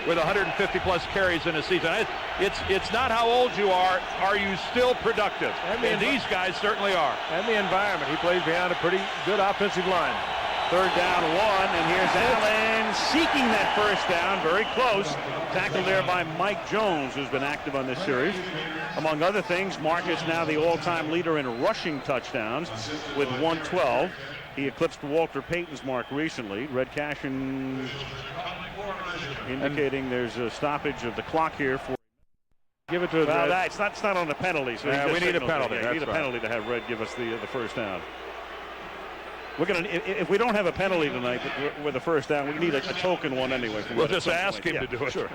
with 150-plus carries in a season. It's not how old you are you still productive? And these guys certainly are. And the environment. He plays behind a pretty good offensive line. 3rd down 1, and here's Allen seeking that first down, very close. Tackled there by Mike Jones, who's been active on this series. Among other things, Marcus now the all-time leader in rushing touchdowns with 112. He eclipsed Walter Payton's mark recently. Red Cashin indicating there's a stoppage of the clock here for. Give it to well, it's not on the penalty. So we need a penalty. We need a penalty to have Red give us the first down. We're gonna if we don't have a penalty tonight with the first down, we need a token one anyway. We'll just ask him to do it. Sure.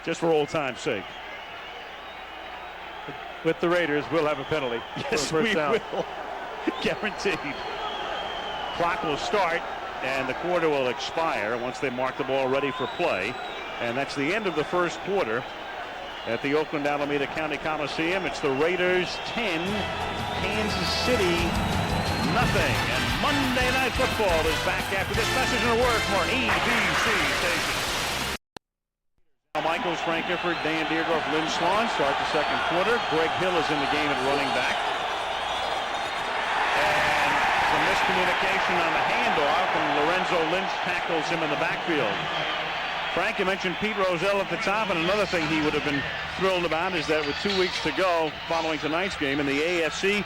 Just for old time's sake. With the Raiders, we'll have a penalty. Yes, we will. Guaranteed. Clock will start, and the quarter will expire once they mark the ball ready for play. And that's the end of the first quarter at the Oakland Alameda County Coliseum. It's the Raiders 10, Kansas City nothing. And Monday Night Football is back after this message and a word from our ABC station. Michaels, Frank Gifford, Dan Deerdorf, Lynn Swan start the second quarter. Greg Hill is in the game at running back. And some miscommunication on the handoff, and Lorenzo Lynch tackles him in the backfield. Frank, you mentioned Pete Rozelle at the top, and another thing he would have been thrilled about is that with 2 weeks to go following tonight's game in the AFC,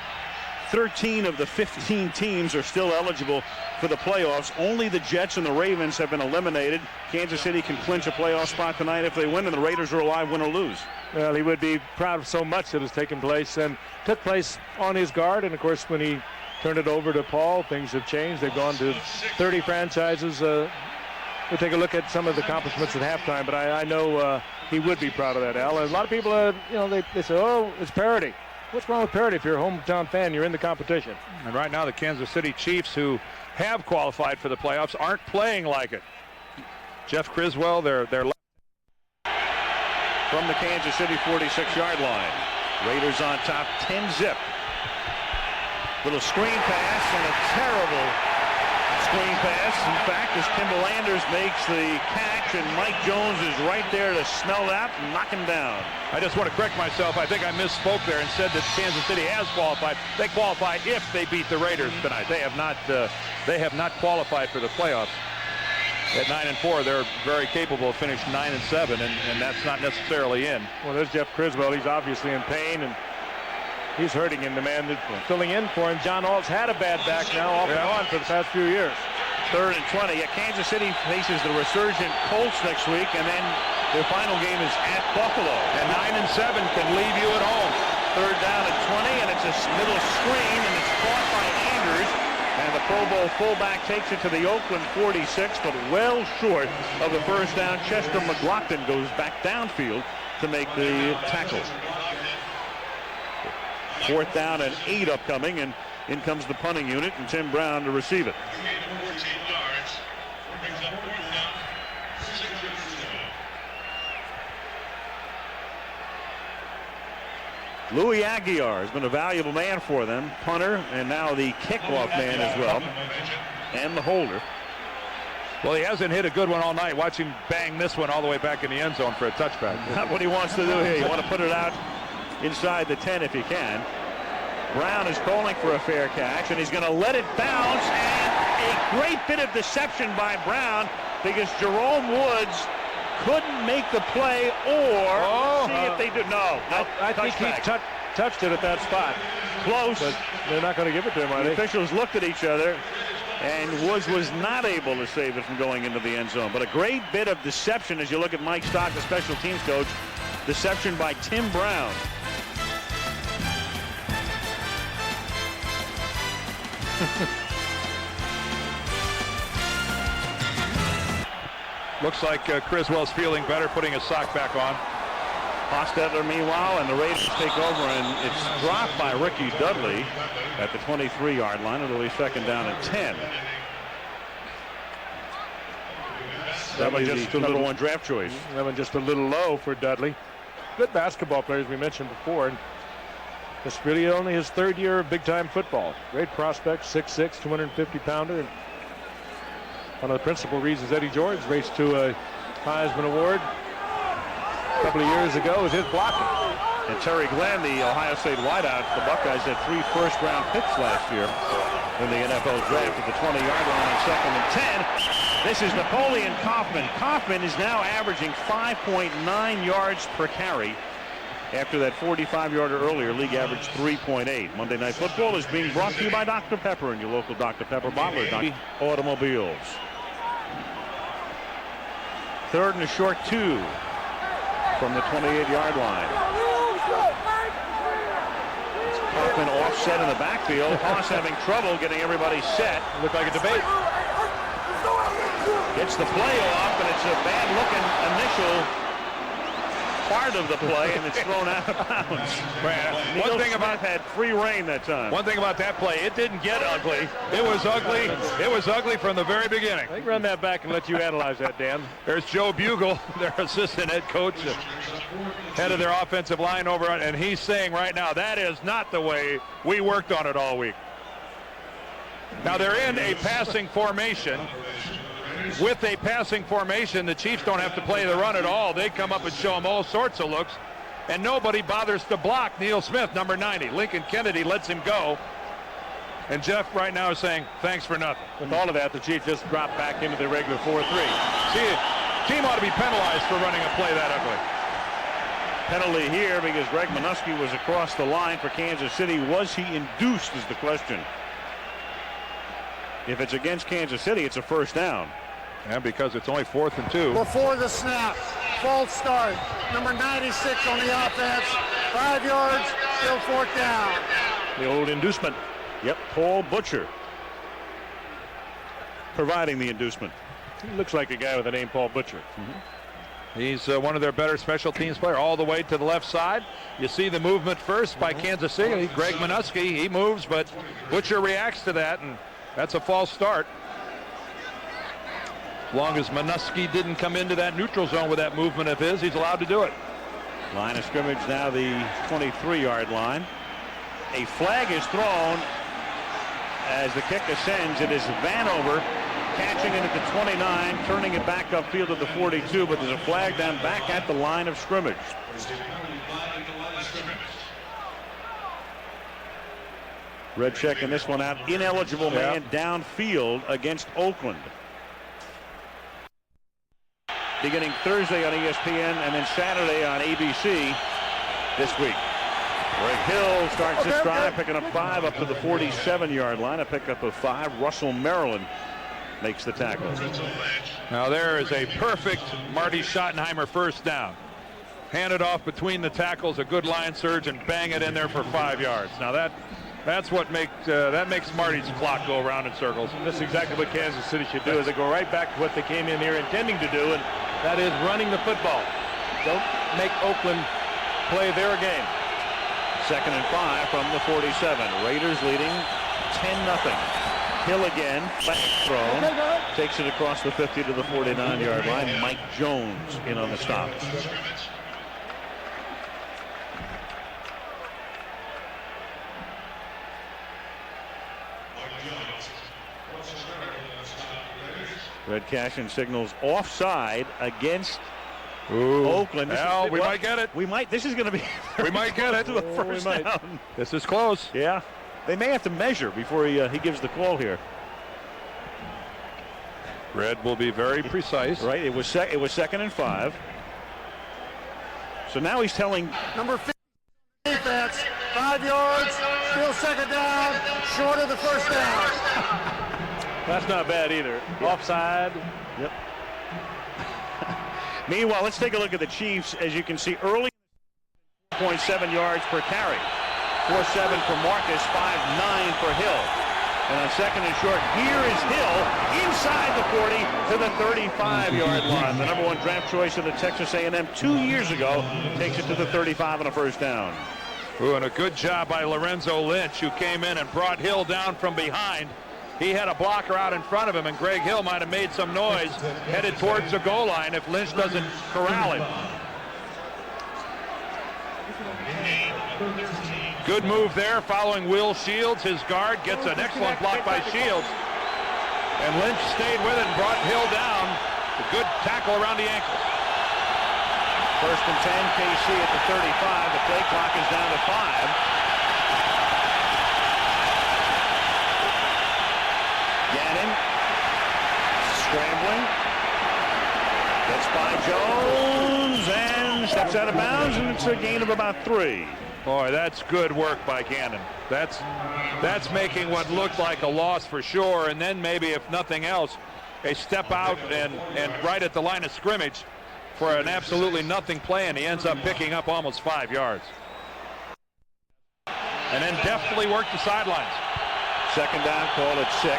13 of the 15 teams are still eligible for the playoffs. Only the Jets and the Ravens have been eliminated. Kansas City can clinch a playoff spot tonight if they win, and the Raiders are alive, win or lose. Well, he would be proud of so much that has taken place and took place on his guard. And, of course, when he turned it over to Paul, things have changed. They've gone to 30 franchises. We'll take a look at some of the accomplishments at halftime, but I know he would be proud of that, Al. And a lot of people, they say, oh, it's parity. What's wrong with parity? If you're a hometown fan, you're in the competition. And right now, the Kansas City Chiefs, who have qualified for the playoffs, aren't playing like it. Jeff Criswell, they're from the Kansas City 46-yard line. Raiders on top, 10-zip. Little screen pass and a terrible screen pass. In fact, as Kimball Anders makes the catch, and Mike Jones is right there to smell that and knock him down. I just want to correct myself. I think I misspoke there and said that Kansas City has qualified. They qualify if they beat the Raiders tonight. They have not qualified for the playoffs. At 9-4, they're very capable of finishing 9-7, and that's not necessarily in. Well, there's Jeff Criswell. He's obviously in pain, and he's hurting him. The man that's filling in for him, John Alt's had a bad back now off and on for the past few years. 3rd and 20. Kansas City faces the resurgent Colts next week, and then their final game is at Buffalo. And 9-7 can leave you at home. 3rd down and 20, and it's a middle screen, and it's caught by Anders. And the Pro Bowl fullback takes it to the Oakland 46, but well short of the first down. Chester McLaughlin goes back downfield to make the tackle. 4th down and 8 upcoming, and in comes the punting unit and Tim Brown to receive it. Louis Aguiar has been a valuable man for them, punter, and now the kickoff man as well, and the holder. Well, he hasn't hit a good one all night. Watch him bang this one all the way back in the end zone for a touchback. Not what he wants to do here. You want to put it out inside the 10 if you can. Brown is calling for a fair catch, and he's going to let it bounce, and a great bit of deception by Brown because Jerome Woods couldn't make the play, or see if they do. No, I think he touched it at that spot. Close. But they're not going to give it to him, are The they? officials looked at each other, and Woods was not able to save it from going into the end zone. But a great bit of deception as you look at Mike Stock, the special teams coach. Deception by Tim Brown. Looks like Criswell's feeling better, putting his sock back on. Hostetler, meanwhile, and the Raiders take over, and it's dropped by Ricky Dudley at the 23-yard line. It'll be 2nd down and 10. That was just the number 1 draft choice. That one just a little low for Dudley. Good basketball players we mentioned before. And it's really only his 3rd year of big-time football. Great prospect, 6'6", 250-pounder. One of the principal reasons Eddie George raced to a Heisman Award a couple of years ago was his blocking. And Terry Glenn, the Ohio State wideout, the Buckeyes had 3 first-round picks last year in the NFL draft at the 20-yard line on 2nd and 10. This is Napoleon Kaufman. Kaufman is now averaging 5.9 yards per carry. After that 45-yarder earlier, league average 3.8. Monday Night Football is being brought to you by Dr. Pepper and your local Dr. Pepper bottler, Dr. Automobiles. 3rd and a short 2 from the 28-yard line. Kaufman offset in the backfield. Haas having trouble getting everybody set. Looked like a debate. Gets the play off, and it's a bad-looking initial part of the play, and it's thrown out of bounds. One thing about had free reign that time. One thing about that play, it didn't get ugly. It was ugly. It was ugly from the very beginning. I can run that back and let you analyze that, Dan. There's Joe Bugle, their assistant head coach, head of their offensive line over, and he's saying right now that is not the way we worked on it all week. Now they're in a passing formation. with a passing formation, the Chiefs don't have to play the run at all. They come up and show them all sorts of looks, and nobody bothers to block Neil Smith, number 90. Lincoln Kennedy lets him go. And Jeff right now is saying, thanks for nothing. With all of that, the Chiefs just dropped back into the regular 4-3. See, team ought to be penalized for running a play that ugly. Penalty here because Greg Minuski was across the line for Kansas City. Was he induced is the question. If it's against Kansas City, it's a first down. And because it's only 4th and 2. Before the snap, false start. Number 96 on the offense. 5 yards, still 4th down. The old inducement. Yep, Paul Butcher providing the inducement. He looks like a guy with the name Paul Butcher. He's one of their better special teams players, all the way to the left side. You see the movement first by Kansas City. Greg Minuski, he moves, but Butcher reacts to that, and that's a false start. As long as Minuski didn't come into that neutral zone with that movement of his, he's allowed to do it. Line of scrimmage now the 23-yard line. A flag is thrown as the kick ascends. It is Vanover catching it at the 29, turning it back upfield to the 42, but there's a flag down back at the line of scrimmage. Red checking this one out. Ineligible man downfield against Oakland. Beginning Thursday on ESPN and then Saturday on ABC this week. Greg Hill starts this drive, picking up 5 up to the 47-yard line. A pickup of 5. Russell Maryland makes the tackle. Now there is a perfect Marty Schottenheimer first down. Hand it off between the tackles, a good line surge, and bang it in there for 5 yards. Now that's what makes Marty's clock go around in circles. And that's exactly what Kansas City should do, is they go right back to what they came in here intending to do, and that is running the football. Don't make Oakland play their game. 2nd and 5 from the 47. Raiders leading 10-0. Hill again, back thrown, takes it across the 50 to the 49-yard line. Mike Jones in on the stop. Red Cashin signals offside against Oakland. Well, we might get it. We might. This is going to be. We might get it. First down. This is close. Yeah. They may have to measure before he gives the call here. Red will be very precise. Right. It was 2nd and 5. So now he's telling Number 50 defense, 5 yards, still 2nd down, short of the first down. That's not bad either. Offside. Yep. Meanwhile, let's take a look at the Chiefs. As you can see, early 0.7 yards per carry. 4.7 for Marcus, 5.9 for Hill. And on 2nd and short, here is Hill inside the 40 to the 35-yard line. The number 1 draft choice of the Texas A&M 2 years ago takes it to the 35 on a first down. Ooh, and a good job by Lorenzo Lynch, who came in and brought Hill down from behind. He had a blocker out in front of him, and Greg Hill might have made some noise headed towards the goal line if Lynch doesn't corral him. Good move there following Will Shields. His guard gets an excellent block by Shields. And Lynch stayed with it and brought Hill down. A good tackle around the ankles. 1st and 10, KC at the 35. The play clock is down to 5. Gannon scrambling. Gets by Jones and steps out of bounds, and it's a gain of about 3. Boy, that's good work by Gannon. That's making what looked like a loss for sure, and then maybe, if nothing else, a step out and right at the line of scrimmage for an absolutely nothing play, and he ends up picking up almost 5 yards. And then deftly worked the sidelines. 2nd down, call at 6.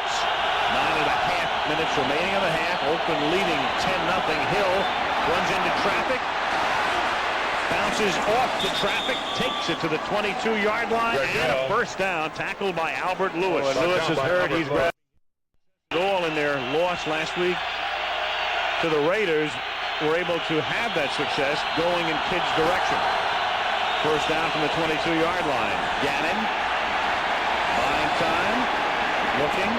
9.5 minutes remaining in the half. Oakland leading 10-0. Hill runs into traffic. Bounces off the traffic, takes it to the 22-yard line, and a first down, tackled by Albert Lewis. Lewis is hurt. He's grabbed it all in their loss last week to the Raiders. Were able to have that success going in Kidd's direction. First down from the 22-yard line. Gannon buying time, looking,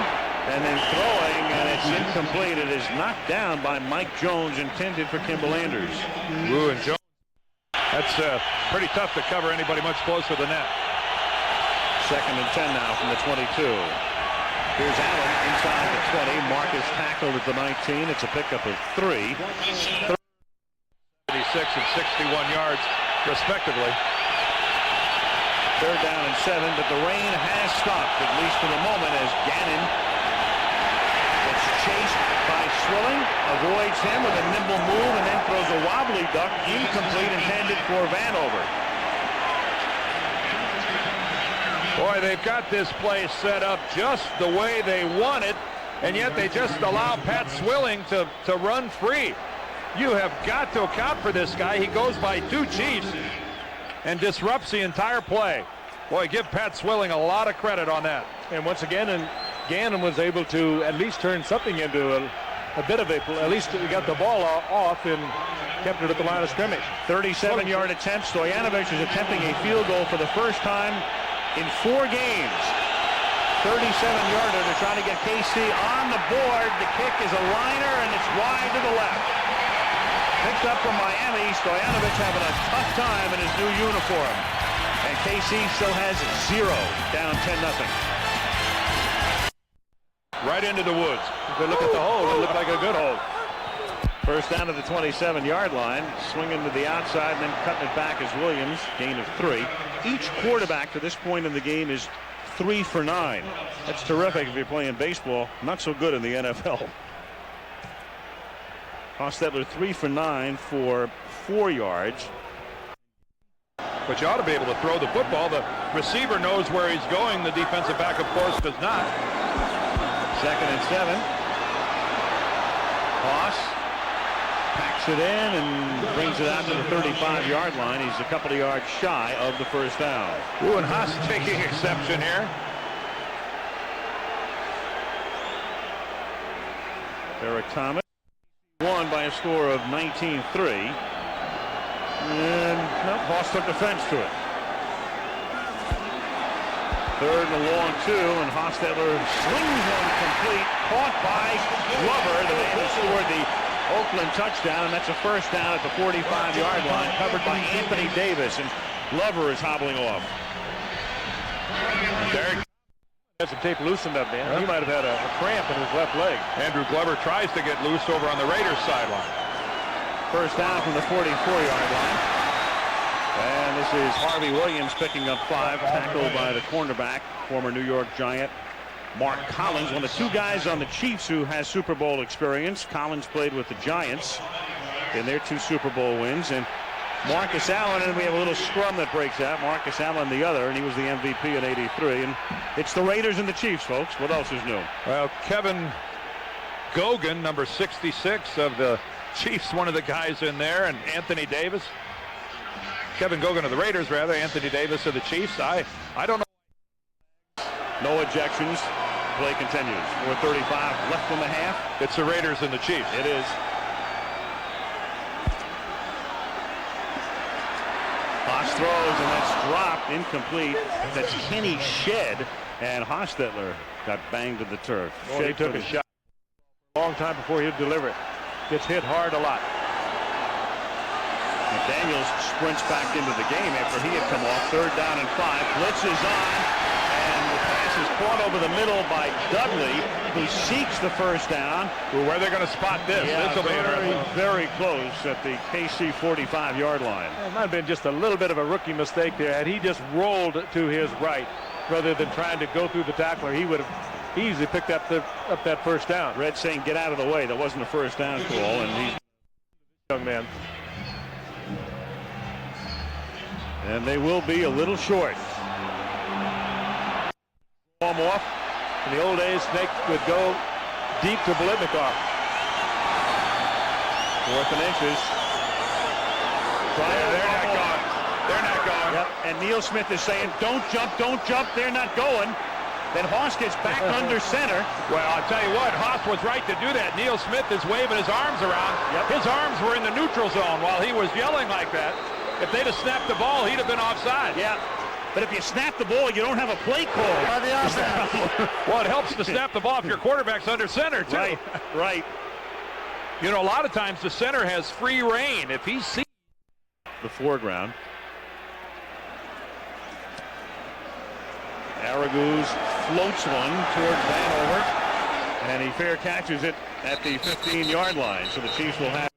and then throwing, and it's It's incomplete. It is knocked down by Mike Jones, intended for Kimball Anders. Ooh, and Jones. That's pretty tough to cover anybody much closer than that. 2nd and 10 now from the 22. Here's Allen inside the 20. Marcus tackled at the 19. It's a pickup of 3. 36 and 61 yards, respectively. 3rd down and 7, but the rain has stopped, at least for the moment, as Gannon gets chased by Swilling, avoids him with a nimble move, and then throws a wobbly duck, incomplete, intended for Vanover. Boy, they've got this play set up just the way they want it, and yet they just allow Pat Swilling to run free. You have got to account for this guy. He goes by 2 Chiefs and disrupts the entire play. Boy, give Pat Swilling a lot of credit on that. And once again, Gannon was able to at least turn something into a bit of a, at least he got the ball off and kept it at the line of scrimmage. 37-yard attempt. Stoyanovich is attempting a field goal for the first time in 4 games. 37-yarder to try to get KC on the board. The kick is a liner, and it's wide to the left. Picked up from Miami. Stoyanovich having a tough time in his new uniform. And KC still has 0, down 10-0. Right into the woods. If we look at the hole, it looked like a good hole. First down to the 27-yard line. Swinging to the outside and then cutting it back as Williams. Gain of 3. Each quarterback to this point in the game is 3 for 9. That's terrific if you're playing baseball. Not so good in the NFL. Hostetler 3 for 9 for 4 yards. But you ought to be able to throw the football. The receiver knows where he's going. The defensive back, of course, does not. 2nd and 7. Haas packs it in and brings it out to the 35-yard line. He's a couple of yards shy of the first down. Ooh, and Haas taking exception here. Eric Thomas won by a score of 19-3. And no, Haas took offense to it. 3rd and a long 2, and Hostetler swings one complete, caught by Glover, the man who scored the Oakland touchdown, and that's a first down at the 45-yard line, covered by Anthony Davis, and Glover is hobbling off. Derek had some tape loosened up, man. He might have had a cramp in his left leg. Andrew Glover tries to get loose over on the Raiders sideline. First down from the 44-yard line. And this is Harvey Williams picking up 5, tackled by the cornerback, former New York Giant Mark Collins, one of the 2 guys on the Chiefs who has Super Bowl experience. Collins played with the Giants in their 2 Super Bowl wins. And Marcus Allen, and we have a little scrum that breaks out. Marcus Allen the other, and he was the MVP in '83. And it's the Raiders and the Chiefs, folks. What else is new? Well, Kevin Gogan, number 66 of the Chiefs, one of the guys in there, and Anthony Davis. Kevin Gogan of the Raiders, rather. Anthony Davis of the Chiefs. I don't know. No ejections. Play continues. 4:35 left in the half. It's the Raiders and the Chiefs. It is. Haas throws, and that's dropped, incomplete. That's Kenny Shedd, and Hostetler got banged to the turf. Well, he took a shot a long time before he'd deliver it. Gets hit hard a lot. McDaniels sprints back into the game after he had come off. 3rd down and 5. Blitz is on, and the pass is caught over the middle by Dudley, who seeks the first down. Well, where are they going to spot this? Yeah, this will be interesting. Very close at the KC 45-yard line. It might have been just a little bit of a rookie mistake there. Had he just rolled to his right rather than trying to go through the tackler, he would have easily picked up that first down. Red saying get out of the way. That wasn't a first down call, and he's a young man. And they will be a little short. Palm off. In the old days, Snake would go deep to Biletnikoff. 4th and inches. They're not going. They're not going. Yep. And Neil Smith is saying, don't jump, don't jump. They're not going. Then Haas gets back under center. Well, I'll tell you what, Haas was right to do that. Neil Smith is waving his arms around. Yep. His arms were in the neutral zone while he was yelling like that. If they'd have snapped the ball, he'd have been offside. Yeah. But if you snap the ball, you don't have a play call. By the offense. Well, it helps to snap the ball if your quarterback's under center, too. Right, right. You know, a lot of times the center has free reign. If he sees The foreground. Araguz floats one toward Vanover, and he fair catches it at the 15-yard line. So the Chiefs will have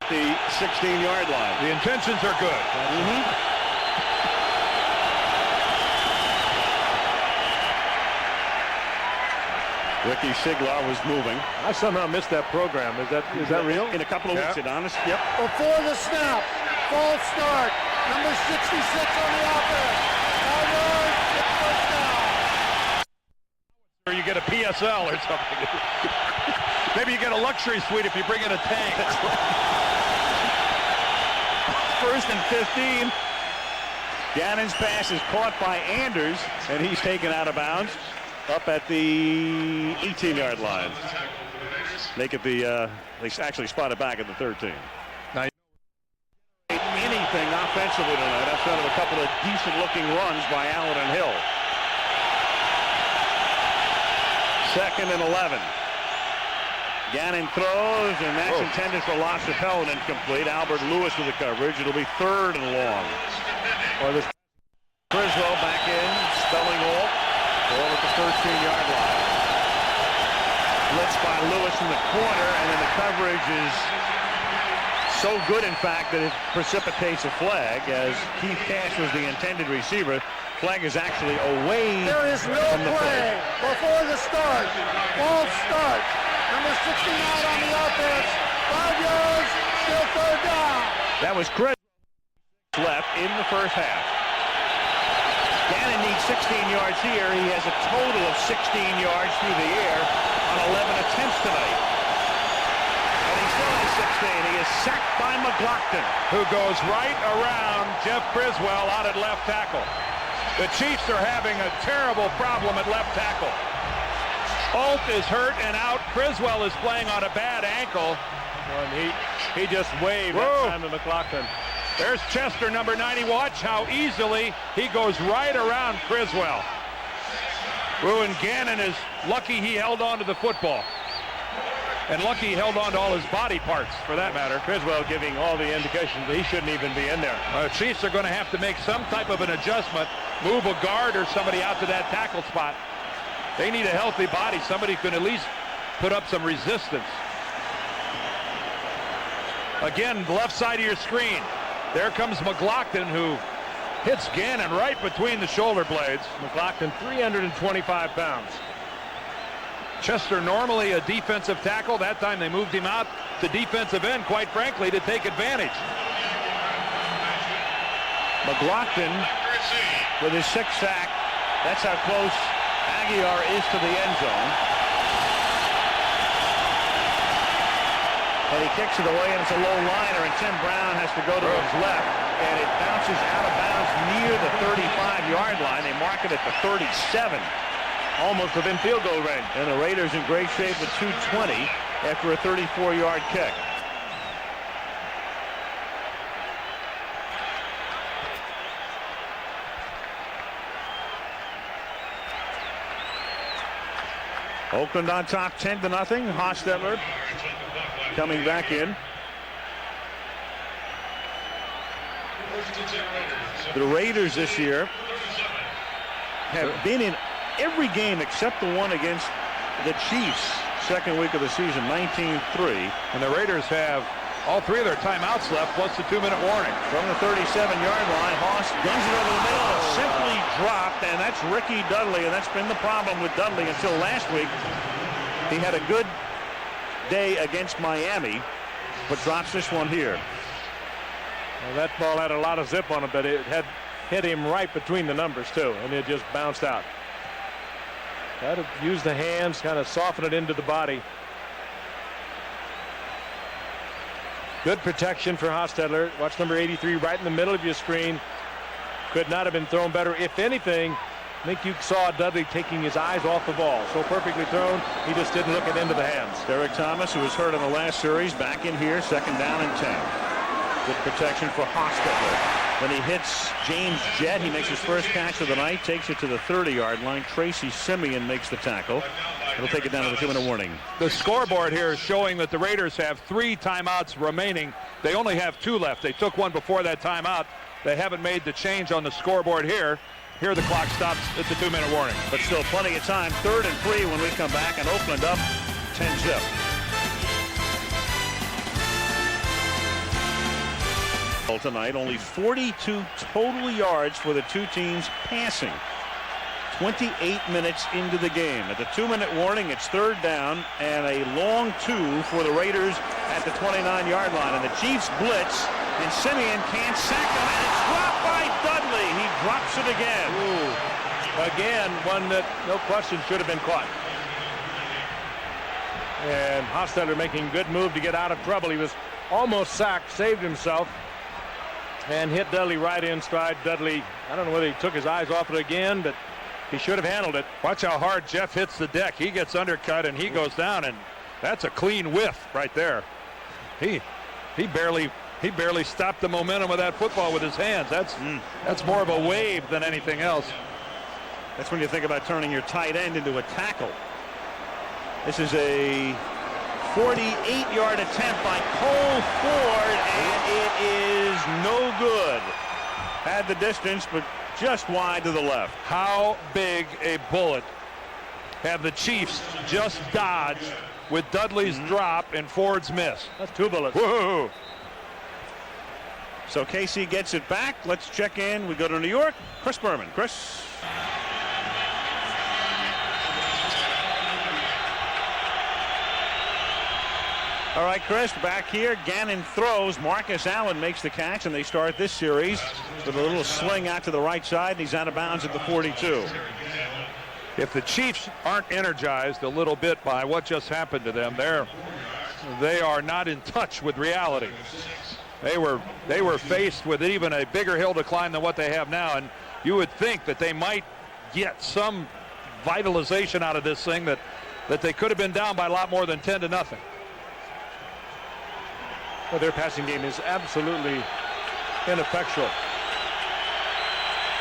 the 16-yard line. the intentions are good. Ricky Siglar was moving. I somehow missed that program. Is that real? In a couple of weeks, it honest. Yep. Before the snap, false start. Number 66 on the offense. 5 yards, 6 first down. Or you get a PSL or something. Maybe you get a luxury suite if you bring in a tank. First and 15. Gannon's pass is caught by Anders, and he's taken out of bounds up at the 18-yard line. Make it the, they actually spot it back at the 13. Now, anything offensively tonight outside of a couple of decent-looking runs by Allen and Hill. 2nd and 11. Gannon throws, and that's intended for LaChapelle and incomplete. Albert Lewis with the coverage. It'll be 3rd and long. Or this Criswell back in, spelling all. Ball at the 13-yard line. Blitz by Lewis in the corner, and then the coverage is so good, in fact, that it precipitates a flag as Keith Cash was the intended receiver. Flag is actually away. There is no play before the start. False start. Number 69 on the offense. 5 yards, still 3rd down. That was Chris left in the first half. Gannon needs 16 yards here. He has a total of 16 yards through the air on 11 attempts tonight. And he still has 16. He is sacked by McLaughlin. who goes right around Jeff Criswell out at left tackle. The Chiefs are having a terrible problem at left tackle. Alt is hurt and out. Criswell is playing on a bad ankle. And he just waved that time to McLaughlin. There's Chester, number 90. Watch how easily he goes right around Criswell. Ruin Gannon is lucky he held on to the football. And lucky he held on to all his body parts, for that matter. Criswell giving all the indications that he shouldn't even be in there. Chiefs are going to have to make some type of an adjustment, move a guard or somebody out to that tackle spot. They need a healthy body. Somebody can at least put up some resistance. Again, the left side of your screen. There comes McLaughlin, who hits Gannon right between the shoulder blades. McLaughlin, 325 pounds. Chester, normally a defensive tackle. That time they moved him out to defensive end, quite frankly, to take advantage. McLaughlin with his 6th sack. That's how close Aguiar is to the end zone. And he kicks it away, and it's a low liner, and Tim Brown has to go to his left, and it bounces out of bounds near the 35-yard line. They mark it at the 37. Almost within field goal range. And the Raiders in great shape with 2:20 after a 34-yard kick. Oakland on top 10-0. Hostetler coming back in. The Raiders this year have been in every game except the one against the Chiefs, second week of the season, 19-3. And the Raiders have all 3 of their timeouts left, plus the 2-minute warning. From the 37-yard line, Haas guns it over the middle, simply dropped, and that's Ricky Dudley, and that's been the problem with Dudley until last week. He had a good day against Miami, but drops this one here. Well, that ball had a lot of zip on it, but it had hit him right between the numbers, too, and it just bounced out. Got to use the hands, kind of soften it into the body. Good protection for Hostetler. Watch number 83 right in the middle of your screen. Could not have been thrown better. If anything, I think you saw Dudley taking his eyes off the ball. So perfectly thrown, he just didn't look it into the hands. Derek Thomas, who was hurt in the last series, back in here, 2nd down and 10. Good protection for Hostetler. Then he hits James Jett. He makes his first catch of the night, takes it to the 30-yard line. Tracy Simeon makes the tackle. It'll take it down to the 2-minute warning. The scoreboard here is showing that the Raiders have 3 timeouts remaining. They only have 2 left. They took one before that timeout. They haven't made the change on the scoreboard here. Here the clock stops at the 2-minute warning. But still plenty of time. 3rd and 3 when we come back, and Oakland up 10-zip. Tonight, only 42 total yards for the two teams passing. 28 minutes into the game. At the 2-minute warning, it's 3rd down and a long 2 for the Raiders at the 29-yard line. And the Chiefs blitz, and Simeon can't sack him, and it's dropped by Dudley. He drops it again. Ooh. Again, one that, no question, should have been caught. And Hostetler making a good move to get out of trouble. He was almost sacked, saved himself, and hit Dudley right in stride. Dudley, I don't know whether he took his eyes off it again, but he should have handled it. Watch how hard Jeff hits the deck. He gets undercut and he goes down, and that's a clean whiff right there. He barely stopped the momentum of that football with his hands. That's more of a wave than anything else. That's when you think about turning your tight end into a tackle. This is a 48-yard attempt by Cole Ford, and it is no good. Had the distance, but just wide to the left. How big a bullet have the Chiefs just dodged with Dudley's drop and Ford's miss? That's 2 bullets. Whoa. So KC gets it back. Let's check in. We go to New York. Chris Berman. Chris. All right, Chris, back here. Gannon throws. Marcus Allen makes the catch, and they start this series with a little sling out to the right side, and he's out of bounds at the 42. If the Chiefs aren't energized a little bit by what just happened to them, they are not in touch with reality. They were faced with even a bigger hill to climb than what they have now, and you would think that they might get some vitalization out of this thing, that they could have been down by a lot more than 10-0. Well, their passing game is absolutely ineffectual.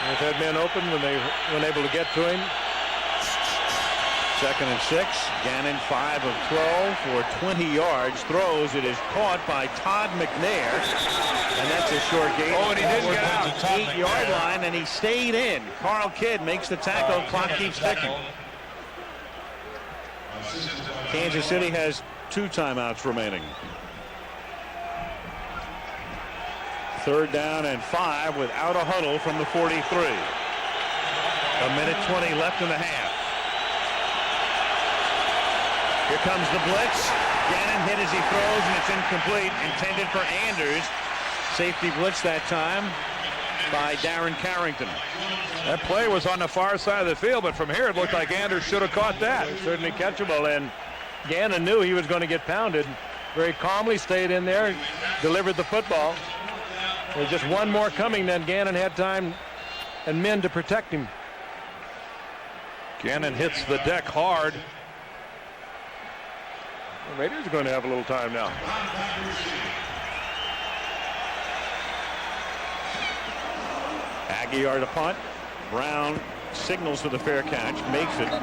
They've had men open when they weren't able to get to him. 2nd and 6. Gannon 5 of 12 for 20 yards. Throws. It is caught by Todd McNair. And that's a short gain. Oh, and he didn't get out. 8-yard line, and he stayed in. Carl Kidd makes the tackle. Clock keeps ticking. Kansas City has 2 timeouts remaining. 3rd down and 5 without a huddle from the 43. 1:20 left in the half. Here comes the blitz. Gannon hit as he throws, and it's incomplete. Intended for Anders. Safety blitz that time by Darren Carrington. That play was on the far side of the field, but from here it looked like Anders should have caught that. Certainly catchable, and Gannon knew he was going to get pounded. Very calmly stayed in there, delivered the football. There's just one more coming, then Gannon had time and men to protect him. Gannon hits the deck hard. The Raiders are going to have a little time now. Aguiar to punt. Brown signals for the fair catch, makes it at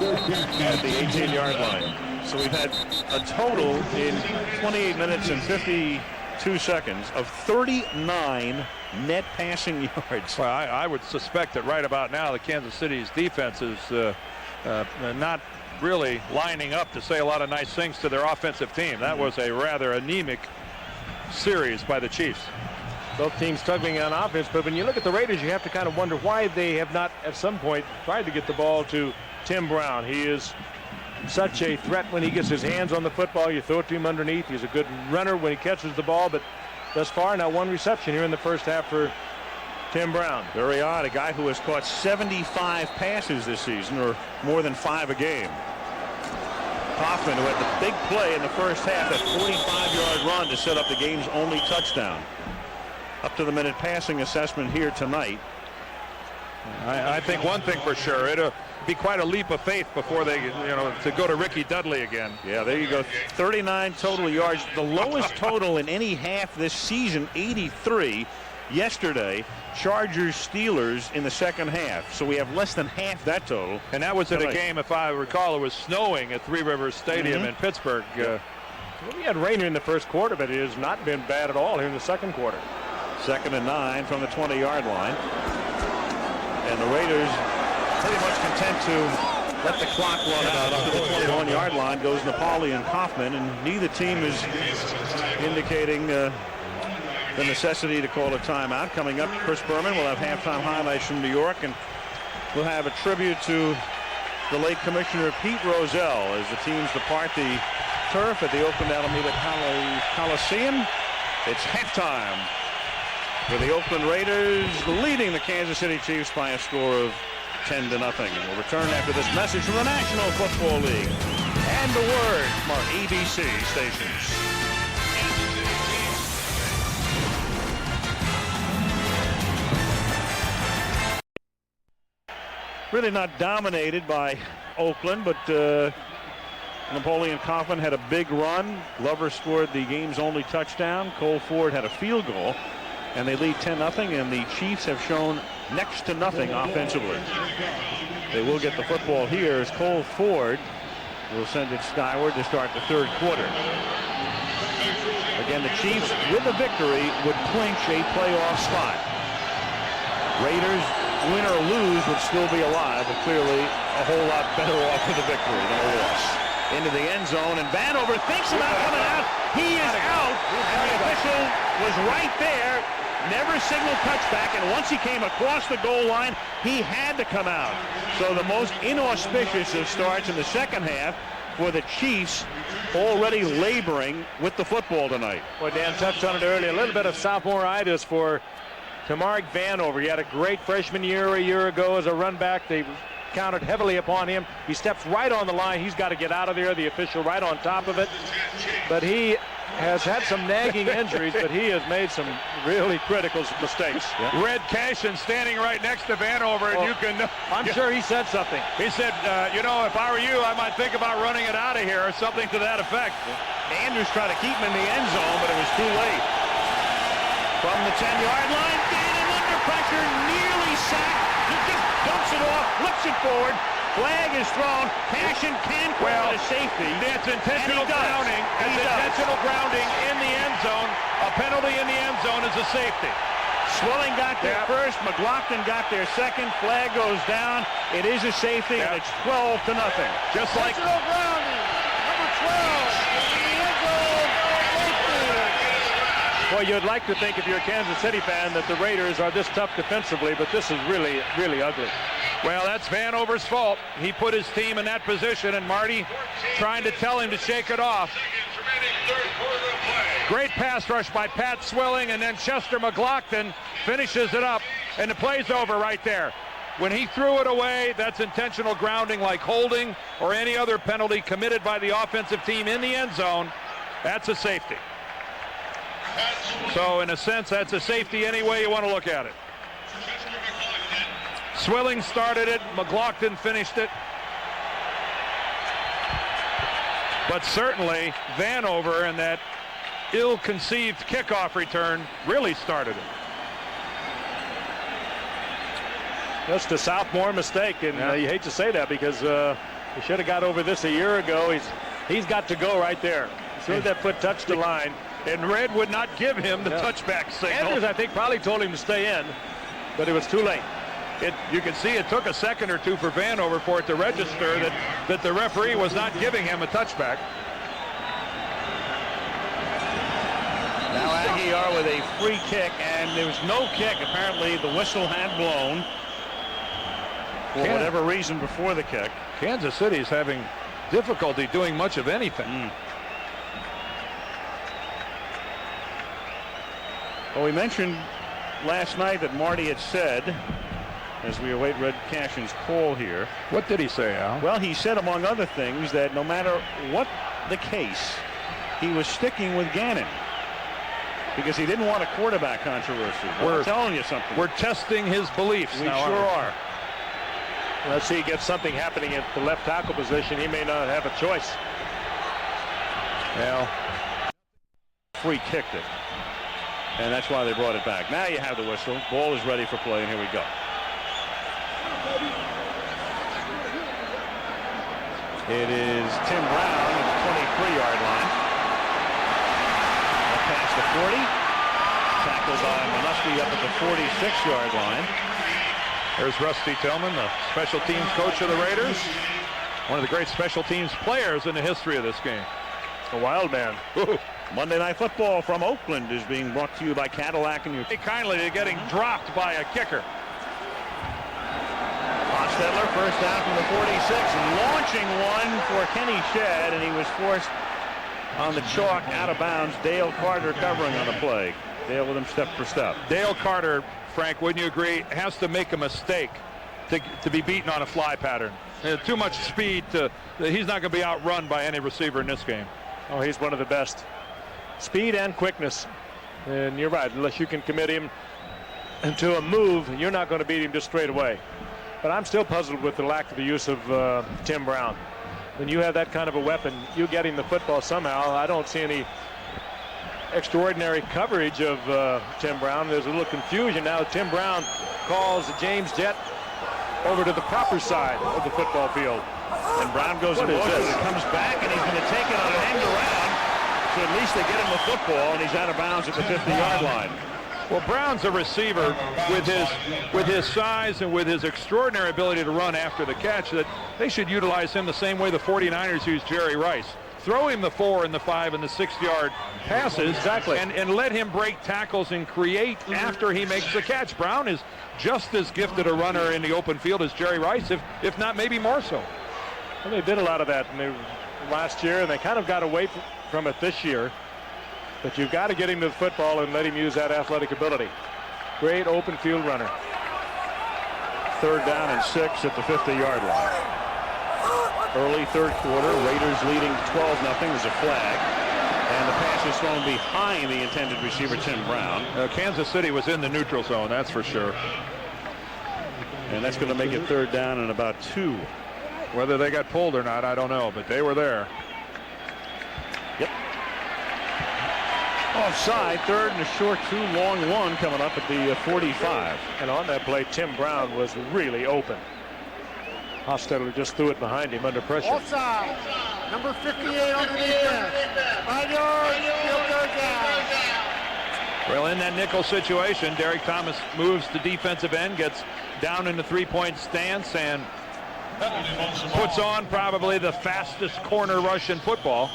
the 18-yard line. So we've had a total in 28 minutes and 52 seconds of 39 net passing yards. Well, I would suspect that right about now the Kansas City's defense is not really lining up to say a lot of nice things to their offensive team. That was a rather anemic series by the Chiefs. Both teams struggling on offense, but when you look at the Raiders, you have to kind of wonder why they have not at some point tried to get the ball to Tim Brown. He is such a threat when he gets his hands on the football. You throw it to him underneath. He's a good runner when he catches the ball, but thus far now 1 reception here in the first half for Tim Brown. Very odd. A guy who has caught 75 passes this season, or more than 5 a game. Hoffman, who had the big play in the first half, that 45-yard run to set up the game's only touchdown. Up to the minute passing assessment here tonight. I think one thing for sure, it'll be quite a leap of faith before they, to go to Ricky Dudley again. Yeah, there you go. 39 total yards, the lowest total in any half this season, 83. yesterday. Chargers-Steelers in the second half. So we have less than half that total. And that was in a game, if I recall, it was snowing at Three Rivers Stadium in Pittsburgh. We had rain in the first quarter, but it has not been bad at all here in the second quarter. 2nd and 9 from the 20-yard line. And the Raiders pretty much content to let the clock run out up to the 21-yard line. Goes Napoleon Kaufman, and neither team is indicating the necessity to call a timeout. Coming up, Chris Berman will have halftime highlights from New York, and we'll have a tribute to the late Commissioner Pete Rozelle as the teams depart the turf at the Oakland Alameda Coliseum. It's halftime with the Oakland Raiders leading the Kansas City Chiefs by a score of 10-0. And we'll return after this message from the National Football League and the word from our ABC stations. Really not dominated by Oakland, but Napoleon Kaufman had a big run. Glover scored the game's only touchdown. Cole Ford had a field goal, and they lead 10-0, and the Chiefs have shown next to nothing offensively. They will get the football here as Cole Ford will send it skyward to start the third quarter. Again, the Chiefs, with a victory, would clinch a playoff spot. Raiders, win or lose, would still be alive, but clearly a whole lot better off with a victory than a loss. Into the end zone, and Vanover thinks about coming out. He is out, and the official was right there. Never signaled touchback, and once he came across the goal line, he had to come out. So the most inauspicious of starts in the second half for the Chiefs, already laboring with the football tonight. Well, Dan touched on it earlier. A little bit of sophomore-itis for Tamark Vanover. He had a great freshman year a year ago as a run back. They counted heavily upon him. He steps right on the line. He's got to get out of there. The official right on top of it. But he has had some nagging injuries, but he has made some really critical mistakes. Red Cashin standing right next to Vanover, and you can... I'm sure he said something. He said, you know, if I were you, I might think about running it out of here, or something to that effect. Andrews tried to keep him in the end zone, but it was too late. From the 10-yard line, Gannon under pressure, nearly sacked. He just dumps it off, flips it forward. Flag is thrown. Cashin can call it a safety. That's intentional grounding. That's intentional grounding in the end zone. A penalty in the end zone is a safety. Swilling got there first. McLaughlin got there second. Flag goes down. It is a safety, and it's 12-0. Just like Intentional grounding. Number 12 in the end zone. Safety. Well, you'd like to think if you're a Kansas City fan that the Raiders are this tough defensively, but this is really, really ugly. Well, that's Vanover's fault. He put his team in that position, and Marty trying to tell him to shake it off. Great pass rush by Pat Swilling, and then Chester McLaughlin finishes it up, and the play's over right there. When he threw it away, that's intentional grounding like holding or any other penalty committed by the offensive team in the end zone. That's a safety. So, in a sense, that's a safety any way you want to look at it. Swilling started it, McLaughlin finished it. But certainly Vanover and that ill-conceived kickoff return really started it. Just a sophomore mistake, and you hate to say that because he should have got over this a year ago. He's got to go right there. As soon as that foot touched the line. And Red would not give him the touchback signal. Andrews, I think, probably told him to stay in, but it was too late. You can see it took a second or two for Vanover for it to register that the referee was not giving him a touchback. Now Aguiar with a free kick, and there was no kick. Apparently the whistle had blown for whatever reason before the kick. Kansas City is having difficulty doing much of anything. Well, we mentioned last night that Marty had said, as we await Red Cashin's call here. What did he say, Al? Well, he said, among other things, that no matter what the case, he was sticking with Gannon because he didn't want a quarterback controversy. We're telling you something. We're testing his beliefs. We sure are. Let's see, he gets something happening at the left tackle position. He may not have a choice. Well, free kicked it. And that's why they brought it back. Now you have the whistle. Ball is ready for play, and here we go. It is Tim Brown at the 23-yard line. Up past the 40. Tackled by Minuski up at the 46-yard line. There's Rusty Tillman, the special teams coach of the Raiders. One of the great special teams players in the history of this game. A wild man. Ooh. Monday Night Football from Oakland is being brought to you by Cadillac. And Hey, kindly to getting dropped by a kicker. Hostetler first down from the 46, launching one for Kenny Shedd, and he was forced on the chalk out of bounds. Dale Carter covering on the play. Dale with him step for step. Dale Carter, Frank, wouldn't you agree, has to make a mistake to be beaten on a fly pattern. Too much speed. He's not going to be outrun by any receiver in this game. Oh, he's one of the best. Speed and quickness. And you're right, unless you can commit him to a move, you're not going to beat him just straight away. But I'm still puzzled with the lack of the use of Tim Brown. When you have that kind of a weapon, you get him the football somehow. I don't see any extraordinary coverage of Tim Brown. There's a little confusion now. Tim Brown calls James Jett over to the proper side of the football field. And Brown goes in motion and comes back, and he's going to take it on an end around. So at least they get him the football, and he's out of bounds at the 50-yard line. Well, Brown's a receiver with his size and with his extraordinary ability to run after the catch that they should utilize him the same way the 49ers used Jerry Rice. Throw him the 4 and the 5 and the 6-yard passes. Exactly. And let him break tackles and create after he makes the catch. Brown is just as gifted a runner in the open field as Jerry Rice, if not maybe more so. Well, they did a lot of that last year, and they kind of got away from it this year. But you've got to get him to the football and let him use that athletic ability. Great open field runner. Third down and 6 at the 50-yard line. Early third quarter, Raiders leading 12-0. There's a flag. And the pass is thrown behind the intended receiver, Tim Brown. Kansas City was in the neutral zone, that's for sure. And that's going to make it third down and about 2. Whether they got pulled or not, I don't know, but they were there. Yep. Offside, third and a short 2, long 1 coming up at the 45. And on that play, Tim Brown was really open. Hostetler just threw it behind him under pressure. Offside. Number 58 on the defense. 5 yards, field goes down. Well, in that nickel situation, Derek Thomas moves to defensive end, gets down in the three-point stance, and puts on probably the fastest corner rush in football.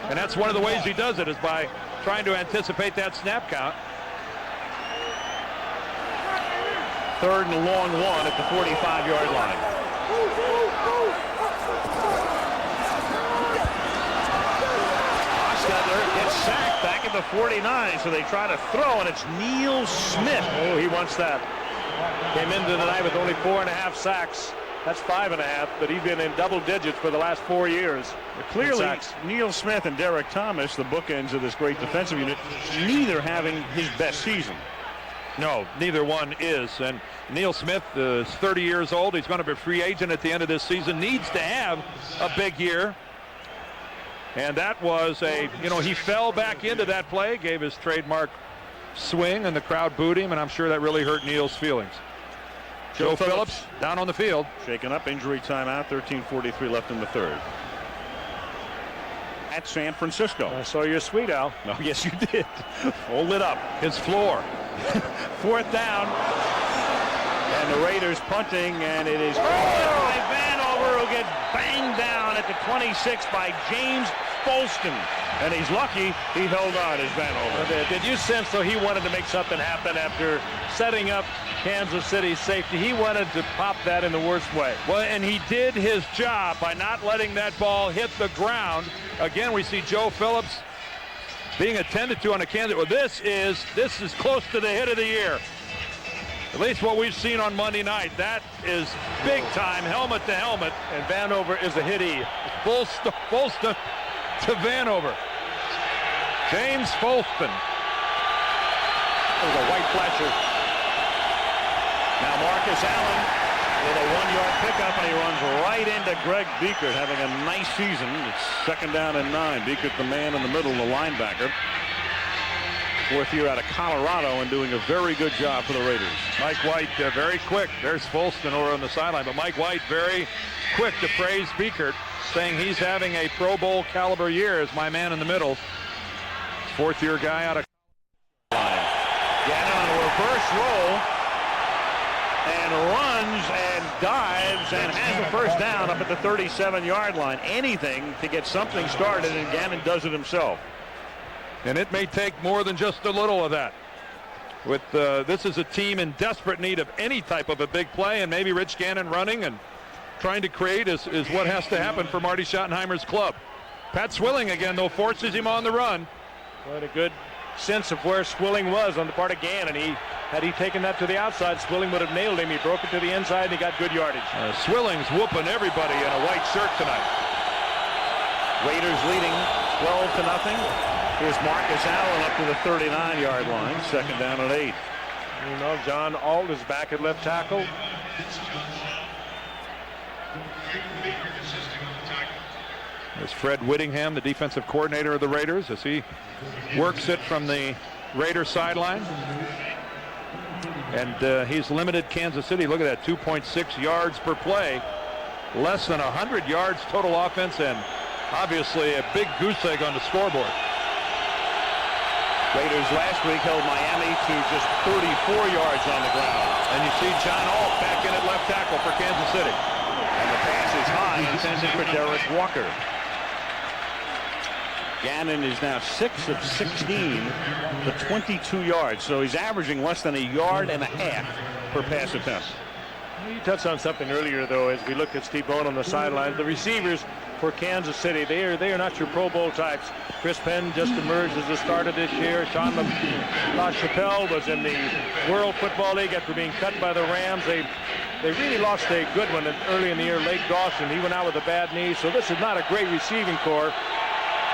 And that's one of the ways he does it, is by trying to anticipate that snap count. Third and a long 1 at the 45-yard line. Hostetler gets sacked back at the 49, so they try to throw, and it's Neil Smith. Oh, he wants that. Came into the night with only 4.5 sacks. That's 5.5, but he's been in double digits for the last 4 years. Clearly, Neil Smith and Derek Thomas, the bookends of this great defensive unit, neither having his best season. No, neither one is. And Neil Smith is 30 years old. He's going to be a free agent at the end of this season. Needs to have a big year. And that was he fell back into that play, gave his trademark swing, and the crowd booed him, and I'm sure that really hurt Neil's feelings. Joe Phillips down on the field. Shaken up, injury timeout, 13:43 left in the third. At San Francisco. I saw your sweet, Al. Oh, yes, you did. All lit up. His floor. Fourth down. And the Raiders punting, and it is by Vanover, who gets banged down at the 26 by James Folston. And he's lucky he held on as Vanover. Did you sense, though, he wanted to make something happen after setting up Kansas City's safety? He wanted to pop that in the worst way. Well, and he did his job by not letting that ball hit the ground. Again, we see Joe Phillips being attended to on a Kansas. Well, this is close to the hit of the year. At least what we've seen on Monday night. That is big time, helmet to helmet. And Vanover is a hitty. Folston to Vanover. James Folston. There's a white flasher. Now Marcus Allen with a 1-yard pickup, and he runs right into Greg Biekert, having a nice season. It's second down and 9. Biekert, the man in the middle, the linebacker. fourth year out of Colorado and doing a very good job for the Raiders. Mike White very quick. There's Folston over on the sideline, but Mike White very quick to praise Biekert, saying he's having a Pro Bowl caliber year as my man in the middle. Fourth year guy out of Gannon on a reverse roll and runs and dives and has a first down up at the 37-yard line. Anything to get something started, and Gannon does it himself. And it may take more than just a little of that. With this is a team in desperate need of any type of a big play, and maybe Rich Gannon running and trying to create is what has to happen for Marty Schottenheimer's club. Pat Swilling again, though, forces him on the run. What a good sense of where Swilling was on the part of Gannon. Had he taken that to the outside, Swilling would have nailed him. He broke it to the inside, and he got good yardage. Swilling's whooping everybody in a white shirt tonight. Raiders leading 12-0. Here's Marcus Allen up to the 39-yard line. Second down and 8. You know, John Alt is back at left tackle. There's Fred Whittingham, the defensive coordinator of the Raiders, as he works it from the Raider sideline. And he's limited Kansas City. Look at that, 2.6 yards per play. Less than 100 yards total offense, and obviously a big goose egg on the scoreboard. Raiders last week held Miami to just 34 yards on the ground. And you see John Alt back in at left tackle for Kansas City. And the pass is high, intended for Derek Walker. Gannon is now 6 of 16 for 22 yards, so he's averaging less than a yard and a half per pass attempt. You touched on something earlier, though, as we look at Steve Bowen on the sidelines. The receivers for Kansas City, they are not your Pro Bowl types. Chris Penn just emerged as the starter this year. Sean LaChapelle was in the World Football League after being cut by the Rams. They really lost a good one early in the year. Lake Dawson, he went out with a bad knee, so this is not a great receiving corps,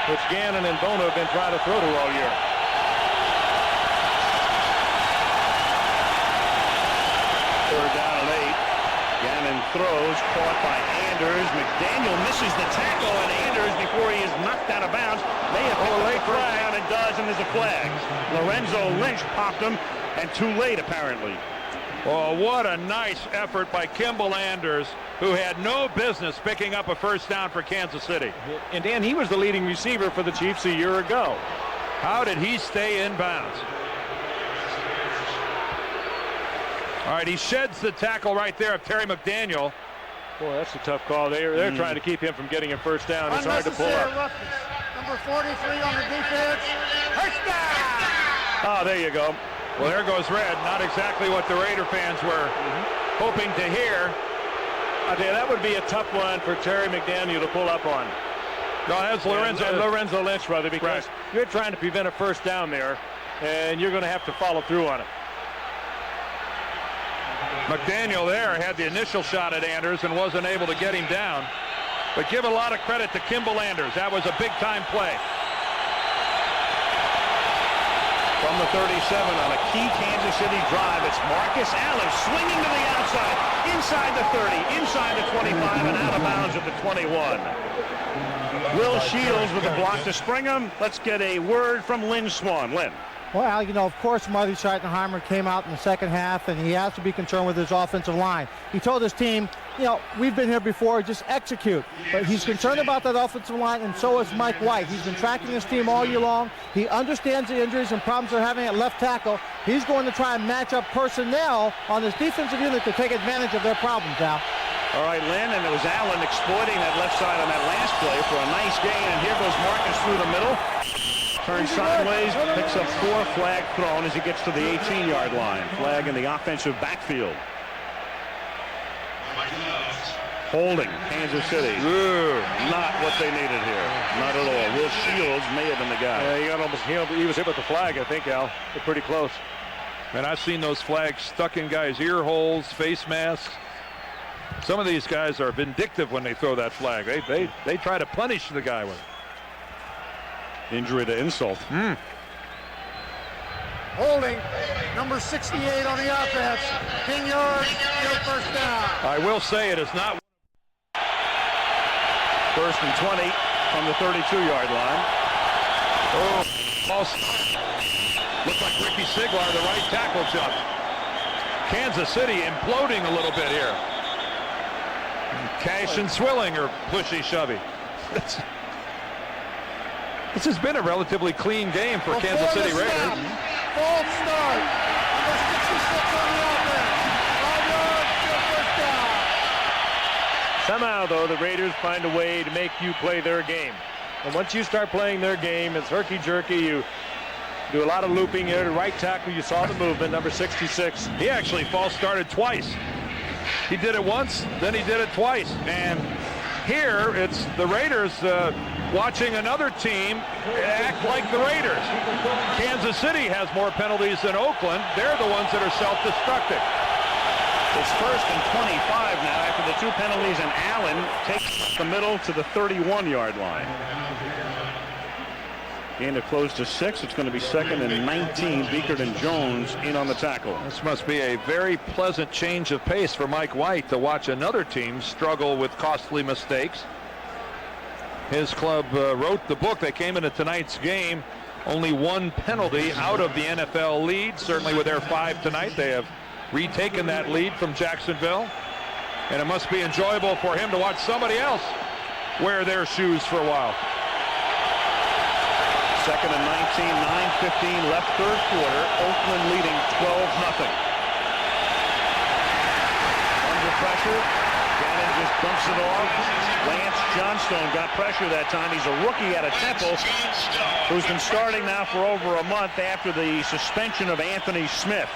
which Gannon and Bono have been trying to throw to all year. Third down and 8. Gannon throws, caught by Anders. McDaniel misses the tackle, and Anders, before he is knocked out of bounds, may have picked up the first down and does, and there's a flag. Lorenzo Lynch popped him, and too late, apparently. Oh, what a nice effort by Kimball Anders, who had no business picking up a first down for Kansas City. And Dan, he was the leading receiver for the Chiefs a year ago. How did he stay in bounds? All right, he sheds the tackle right there of Terry McDaniel. Boy, that's a tough call. They're trying to keep him from getting a first down. It's hard to pull up. Roughness. Number 43 on the defense. First down! Oh, there you go. Well, there goes red. Not exactly what the Raider fans were hoping to hear. I tell you, that would be a tough one for Terry McDaniel to pull up on. No, that's Lorenzo Lynch, brother, because you're trying to prevent a first down there, and you're going to have to follow through on it. McDaniel there had the initial shot at Anders and wasn't able to get him down. But give a lot of credit to Kimball Anders. That was a big-time play. From the 37 on a key Kansas City drive, it's Marcus Allen swinging to the outside, inside the 30, inside the 25, and out of bounds at the 21. Will Shields with a block to Springham. Let's get a word from Lynn Swann. Lynn. Well, you know, of course, Marty Schottenheimer came out in the second half, and he has to be concerned with his offensive line. He told his team, you know, we've been here before, just execute. But he's concerned about that offensive line, and so is Mike White. He's been tracking his team all year long. He understands the injuries and problems they're having at left tackle. He's going to try and match up personnel on this defensive unit to take advantage of their problems, Al. All right, Lynn, and it was Allen exploiting that left side on that last play for a nice gain, and here goes Marcus through the middle. Turns sideways, picks up 4, flag thrown as he gets to the 18-yard line. Flag in the offensive backfield. Holding, Kansas City. Not what they needed here. Not at all. Will Shields may have been the guy. Yeah, he was hit with the flag, I think, Al. They're pretty close. And I've seen those flags stuck in guys' ear holes, face masks. Some of these guys are vindictive when they throw that flag. They try to punish the guy with it. Injury to insult. Holding, number 68 on the offense. 10 yards, still first down. I will say it is not. First and 20 from the 32-yard line. Oh, Looks like Ricky Siglar, the right tackle job. Kansas City imploding a little bit here. Cash and Swilling are pushy shovey. This has been a relatively clean game for Kansas City Raiders. False start. Number 66 on the offense. 5 yards, still first down. Somehow, though, the Raiders find a way to make you play their game. And once you start playing their game, it's herky-jerky. You do a lot of looping here. The right tackle, you saw the movement, number 66. He actually false started twice. He did it once, then he did it twice. And here, it's the Raiders watching another team act like the Raiders. Kansas City has more penalties than Oakland. They're the ones that are self-destructive. It's 1st and 25 now after the 2 penalties, and Allen takes the middle to the 31-yard line. Gain to close to 6. It's going to be 2nd and 19. Beekert and Jones in on the tackle. This must be a very pleasant change of pace for Mike White to watch another team struggle with costly mistakes. His club wrote the book. They came into tonight's game only 1 penalty out of the NFL lead. Certainly with their 5 tonight, they have retaken that lead from Jacksonville. And it must be enjoyable for him to watch somebody else wear their shoes for a while. 2nd and 19, 9:15 left, 3rd quarter. Oakland leading 12-0. Under pressure, Gannon just bumps it off. Lance Johnstone got pressure that time. He's a rookie out of Temple who's been starting now for over a month after the suspension of Anthony Smith.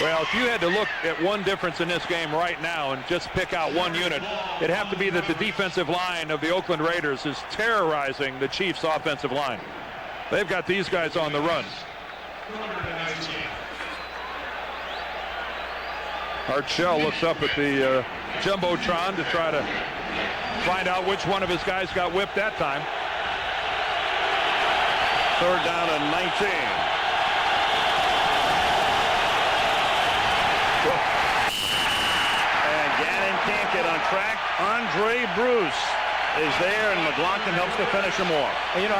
Well, if you had to look at one difference in this game right now and just pick out one unit, it'd have to be that the defensive line of the Oakland Raiders is terrorizing the Chiefs' offensive line. They've got these guys on the run. Art Shell looks up at the Jumbotron to try to find out which one of his guys got whipped that time. 3rd down and 19. And Gannon can't get on track. Andre Bruce is there, and McLaughlin helps to finish him off. And, you know,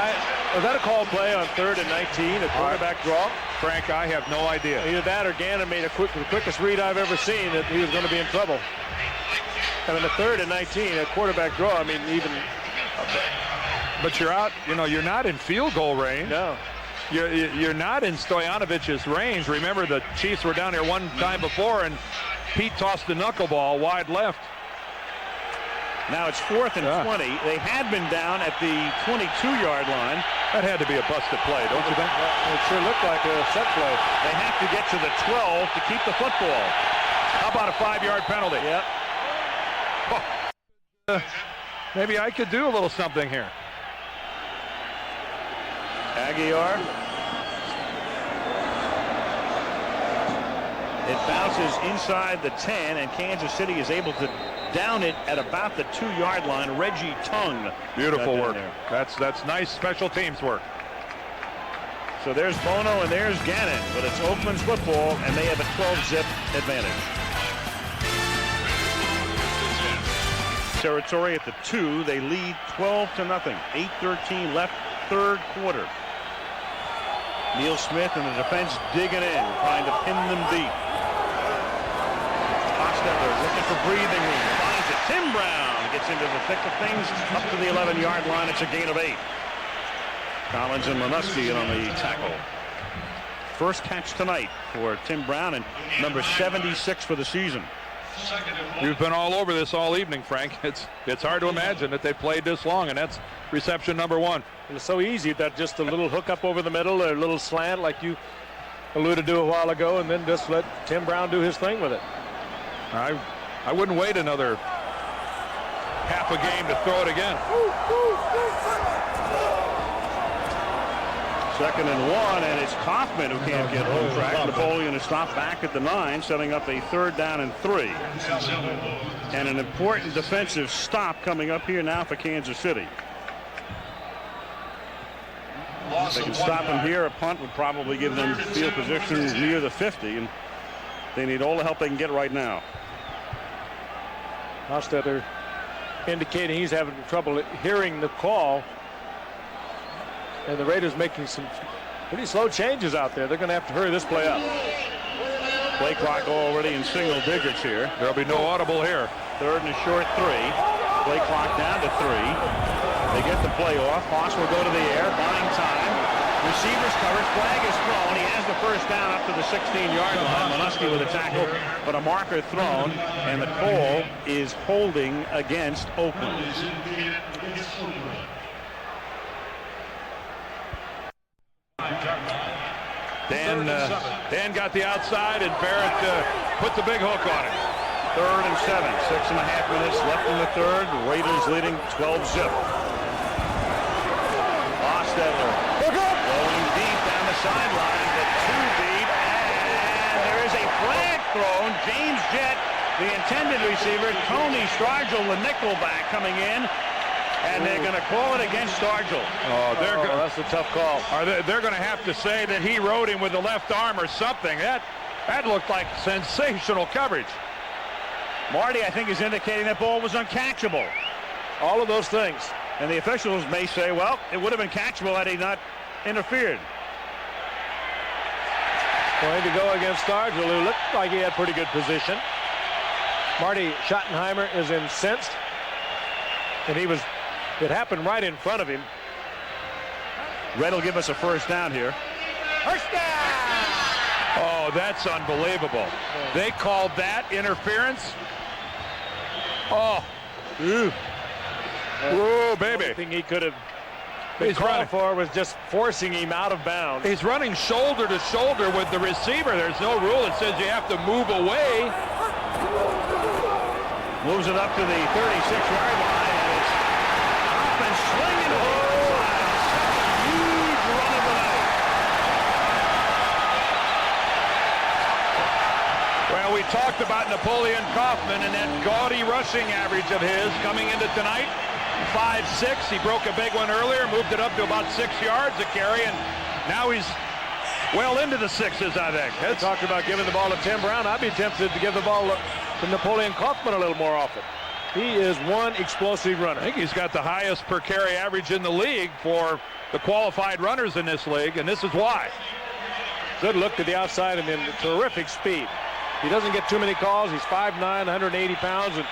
was that a call play on 3rd and 19, a quarterback draw? Frank, I have no idea. Either that or Gannon made the quickest read I've ever seen that he was going to be in trouble. And in the 3rd and 19, a quarterback draw, I mean, even... But you're out, you know, you're not in field goal range. No. You're not in Stoyanovic's range. Remember, the Chiefs were down here one time before, and Pete tossed the knuckleball wide left. Now it's 4th and 20. They had been down at the 22-yard line. That had to be a busted play, don't you think? It sure looked like a set play. They have to get to the 12 to keep the football. How about a 5-yard penalty? Yep. Maybe I could do a little something here. Aguilar. It bounces inside the 10, and Kansas City is able to down it at about the 2-yard line. Reggie Tung. Beautiful work. That's nice special teams work. So there's Bono and there's Gannon, but it's Oakland's football, and they have a 12-zip advantage. Territory at the 2. They lead 12-0. 8:13 left, 3rd quarter. Neil Smith and the defense digging in, trying to pin them deep. Hostetler looking for breathing room. Finds it. Tim Brown gets into the thick of things up to the 11-yard line. It's a gain of 8. Collins and Manusky in on the tackle. First catch tonight for Tim Brown, and number 76 for the season. You've been all over this all evening, Frank. It's hard to imagine that they played this long, and that's reception number 1. It's so easy that just a little hook up over the middle, or a little slant like you alluded to a while ago, and then just let Tim Brown do his thing with it. I wouldn't wait another half a game to throw it again. 2nd and 1, and it's Kaufman who can't get on track. Napoleon is stopped back at the 9, setting up a 3rd down and 3. And an important defensive stop coming up here now for Kansas City. If they can stop him here, a punt would probably give them field position near the 50, and they need all the help they can get right now. Hostetler indicating he's having trouble hearing the call, and the Raiders making some Pretty slow changes out there. They're going to have to hurry this play up. Play clock already in single digits here. There'll be no audible here. Third and a short 3. Play clock down to 3. They get the play off. Haas will go to the air, buying time. Receivers covered. Flag is thrown. He has the first down up to the 16-yard line. Minuski with a tackle, but a marker thrown, and the call is holding against Oakland. Dan got the outside, and Barrett put the big hook on it. 3rd and 7. 6.5 minutes left in the third. Raiders leading 12-zip. Hostetler going deep down the sideline, but 2 deep, and there is a flag thrown. James Jett, the intended receiver. Tony Stargell, the nickelback, coming in. And they're going to call it against Stargell. That's a tough call. They're going to have to say that he rode him with the left arm or something. That looked like sensational coverage. Marty, I think, is indicating that ball was uncatchable. All of those things. And the officials may say, well, it would have been catchable had he not interfered. Going to go against Stargell, who looked like he had pretty good position. Marty Schottenheimer is incensed. And it happened right in front of him. Red will give us a first down here. First down! Oh, that's unbelievable. They called that interference. Oh. Whoa, baby. The only thing he could have been called for was just forcing him out of bounds. He's running shoulder to shoulder with the receiver. There's no rule that says you have to move away. Moves it up to the 36-yard line. And it's up and swinging. Oh, a huge run of the night. Well, we talked about Napoleon Kaufman and that gaudy rushing average of his coming into tonight. 5'6". He broke a big one earlier, moved it up to about 6 yards a carry, and now he's well into the sixes, I think. They talked about giving the ball to Tim Brown. I'd be tempted to give the ball to Napoleon Kaufman a little more often. He is one explosive runner. I think he's got the highest per carry average in the league for the qualified runners in this league, and this is why. Good look to the outside and then terrific speed. He doesn't get too many calls. He's 5'9", 180 pounds, and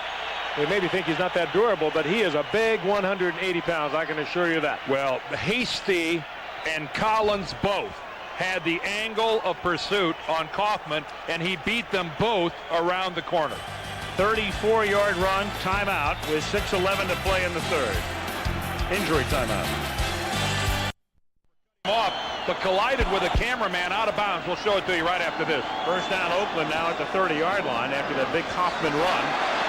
they maybe think he's not that durable, but he is a big 180 pounds, I can assure you that. Well, Hasty and Collins both had the angle of pursuit on Kaufman, and he beat them both around the corner. 34-yard run, timeout, with 6:11 to play in the third. Injury timeout. Off, but collided with a cameraman out of bounds. We'll show it to you right after this. First down, Oakland now at the 30-yard line after that big Kaufman run.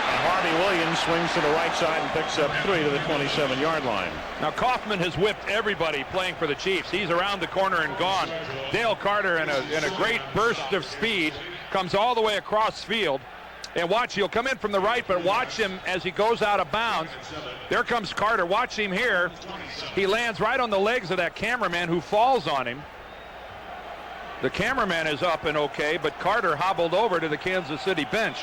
And Harvey Williams swings to the right side and picks up 3 to the 27-yard line. Now Kaufman has whipped everybody playing for the Chiefs. He's around the corner and gone. Dale Carter in a great burst of speed comes all the way across field. And watch, he'll come in from the right, but watch him as he goes out of bounds. There comes Carter. Watch him here. He lands right on the legs of that cameraman who falls on him. The cameraman is up and okay, but Carter hobbled over to the Kansas City bench.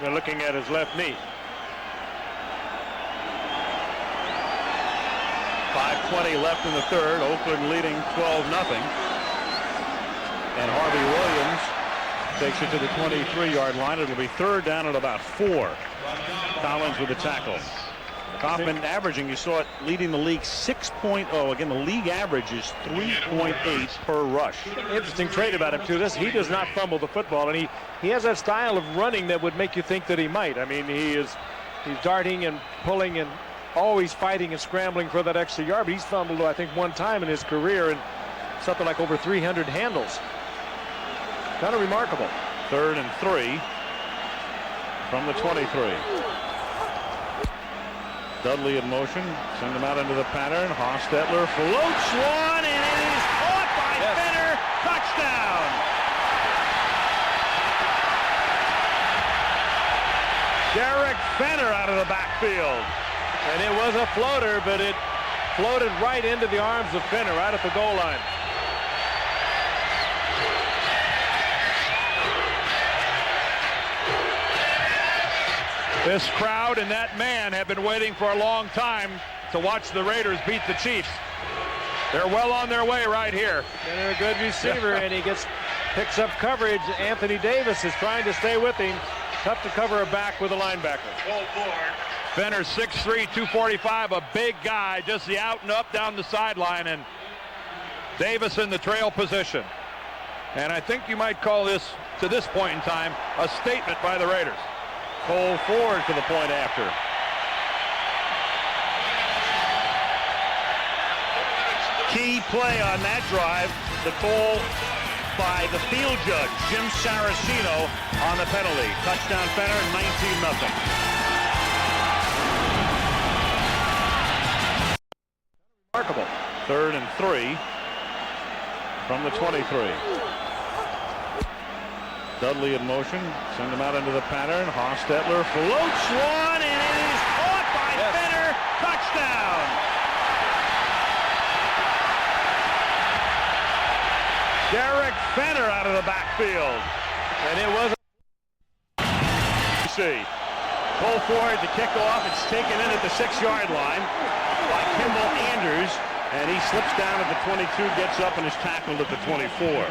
They're looking at his left knee. 5:20 left in the third. Oakland leading 12-0. And Harvey Williams takes it to the 23-yard line. It'll be third down at about 4. Collins with the tackle. Kaufman averaging, you saw it, leading the league 6.0. Again, the league average is 3.8 per rush. Interesting trait about him, too. He does not fumble the football, and he has that style of running that would make you think that he might. I mean, he's darting and pulling and always fighting and scrambling for that extra yard. But he's fumbled, I think, one time in his career, and something like over 300 handles. Kind of remarkable. 3rd and 3 from the 23. Dudley in motion. Send him out into the pattern. Hostetler floats one, and it is caught by Fenner. Touchdown. Derek Fenner out of the backfield. And it was a floater, but it floated right into the arms of Fenner, right at the goal line. This crowd and that man have been waiting for a long time to watch the Raiders beat the Chiefs. They're well on their way right here. And they're a good receiver, and he picks up coverage. Anthony Davis is trying to stay with him. Tough to cover a back with a linebacker. Fenner, 6'3", 245, a big guy, just the out and up down the sideline, and Davis in the trail position. And I think you might call this, to this point in time, a statement by the Raiders. Cole Ford for the point after. Key play on that drive, the call by the field judge, Jim Saraceno, on the penalty. Touchdown Fenner, 19-0. Remarkable. 3rd and 3 from the 23. Dudley in motion, send him out into the pattern. Hostetler floats one, and it is caught by Fenner. Touchdown. Derek Fenner out of the backfield. And it was See, Cole Ford to kick off. It's taken in at the 6-yard line by Kimball Anders, and he slips down at the 22, gets up, and is tackled at the 24.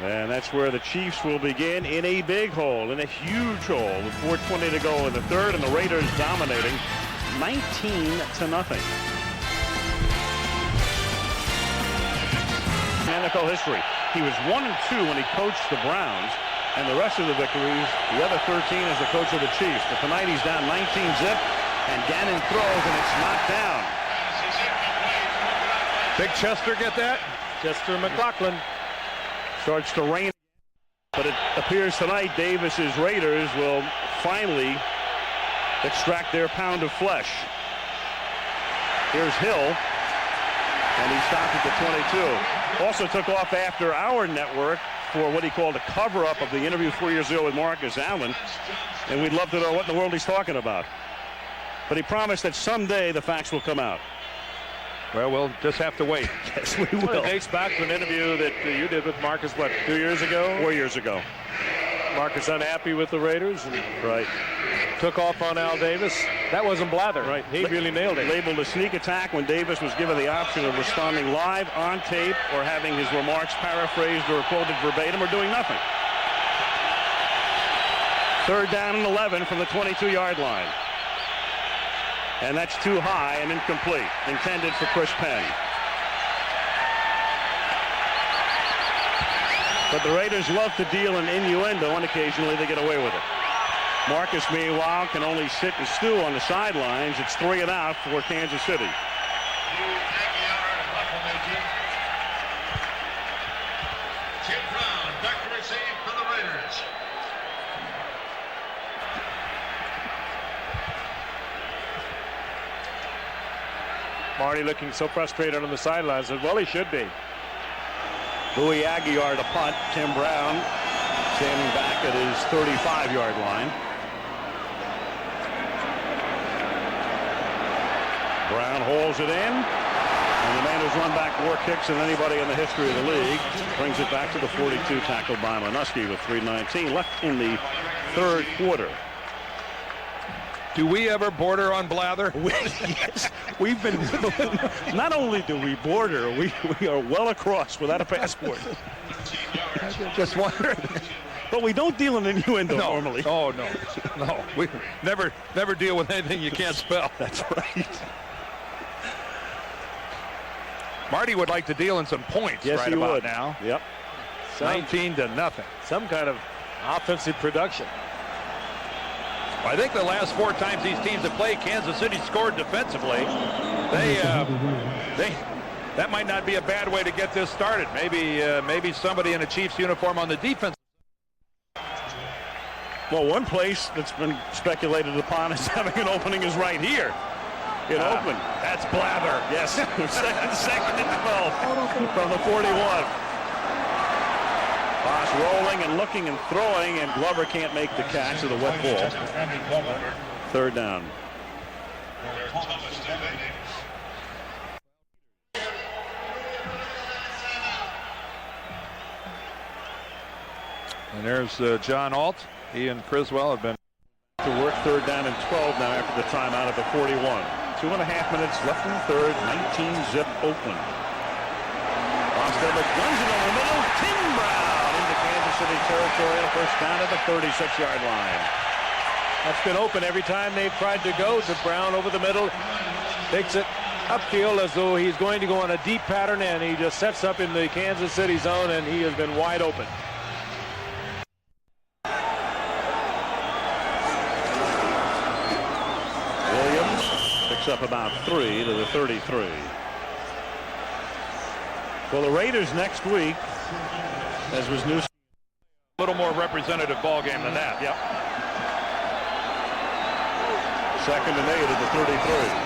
And that's where the Chiefs will begin, in a big hole, in a huge hole, with 4:20 to go in the third, and the Raiders dominating 19-0. Mechanical history. He was 1-2 when he coached the Browns, and the rest of the victories, the other 13 as the coach of the Chiefs. But tonight he's down 19-zip, and Gannon throws, and it's knocked down. Big Chester get that? Chester McLaughlin. Starts to rain, but it appears tonight Davis's Raiders will finally extract their pound of flesh. Here's Hill, and he stopped at the 22. Also took off after our network for what he called a cover-up of the interview 4 years ago with Marcus Allen, and we'd love to know what in the world he's talking about. But he promised that someday the facts will come out. Well, we'll just have to wait. Yes, we Well, will. it dates back to an interview that you did with Marcus, what, 2 years ago? 4 years ago. Marcus unhappy with the Raiders and Right. took off on Al Davis. That wasn't blather. Right. He really nailed it. Labeled a sneak attack when Davis was given the option of responding live on tape or having his remarks paraphrased or quoted verbatim or doing nothing. 3rd down and 11 from the 22-yard line. And that's too high and incomplete. Intended for Chris Penn. But the Raiders love to deal in innuendo, and occasionally they get away with it. Marcus, meanwhile, can only sit and stew on the sidelines. It's 3 and out for Kansas City. Tim Brown back to receive for the Raiders. Marty looking so frustrated on the sidelines. Well, he should be. Louis Aguiar to punt. Tim Brown standing back at his 35-yard line. Brown holds it in. And the man who's run back more kicks than anybody in the history of the league brings it back to the 42, tackled by Manusky with 3:19 left in the third quarter. Do we ever border on blather? Yes, we've been. Not only do we border, we are well across without a passport. Just wondering. But we don't deal in innuendo normally. Oh, no. We never deal with anything you can't spell. That's right. Marty would like to deal in some points Yes, right he about would. now. Yep. 19-0. Some kind of offensive production. I think the last 4 times these teams have played, Kansas City scored defensively. That might not be a bad way to get this started. Maybe somebody in a Chiefs uniform on the defense. Well, one place that's been speculated upon as having an opening is right here in Oakland. That's blather. Yes, second and 12 from the 41. Boss rolling and looking and throwing, and Glover can't make the catch of the wet ball. 3rd down. And there's John Alt. He and Criswell have been To work 3rd down and 12 now after the timeout at the 41. 2.5 minutes left in the third. 19-zip Oakland. Hostetler guns it over the middle. Tim Brown into Kansas City territory. First down at the 36-yard line. That's been open every time they've tried to go to Brown over the middle. Takes it upfield as though he's going to go on a deep pattern, and he just sets up in the Kansas City zone, and he has been wide open. Williams picks up about 3 to the 33. Well, the Raiders next week, as was news. A little more representative ball game than that. Yep. 2nd and 8 at the 33.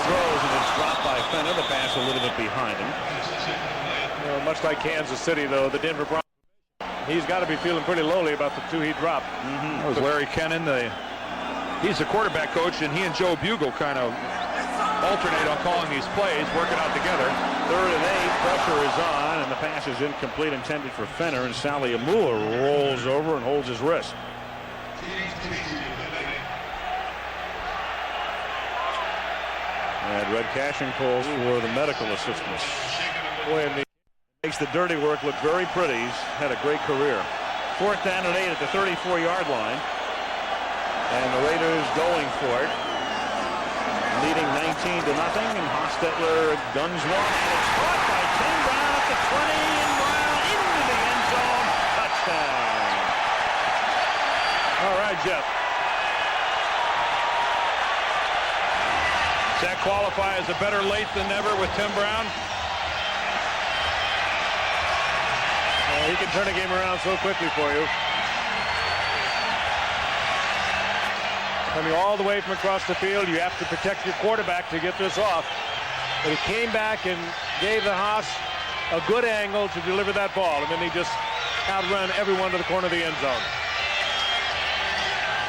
Throws, and it's dropped by Fenner. The pass a little bit behind him. Much like Kansas City, though, the Denver Broncos, he's got to be feeling pretty lowly about the 2 he dropped. That was Larry Kennan. He's the quarterback coach, and he and Joe Bugle kind of alternate on calling these plays, working out together. 3rd and 8. Pressure is on, and the pass is incomplete, intended for Fenner, and Sally Amula rolls over and holds his wrist. And Red Cashin calls for the medical assistance. Boy, and makes the dirty work look very pretty. He's had a great career. 4th down and 8 at the 34-yard line. And the Raiders going for it. Leading 19-0, and Hostetler guns one. And it's caught by Tim Brown at the 20, and Brown into the end zone. Touchdown. All right, Jeff. Does that qualify as a better late than never with Tim Brown? He can turn a game around so quickly for you. Coming all the way from across the field, you have to protect your quarterback to get this off. But he came back and gave the Haas a good angle to deliver that ball, and then he just outrun everyone to the corner of the end zone.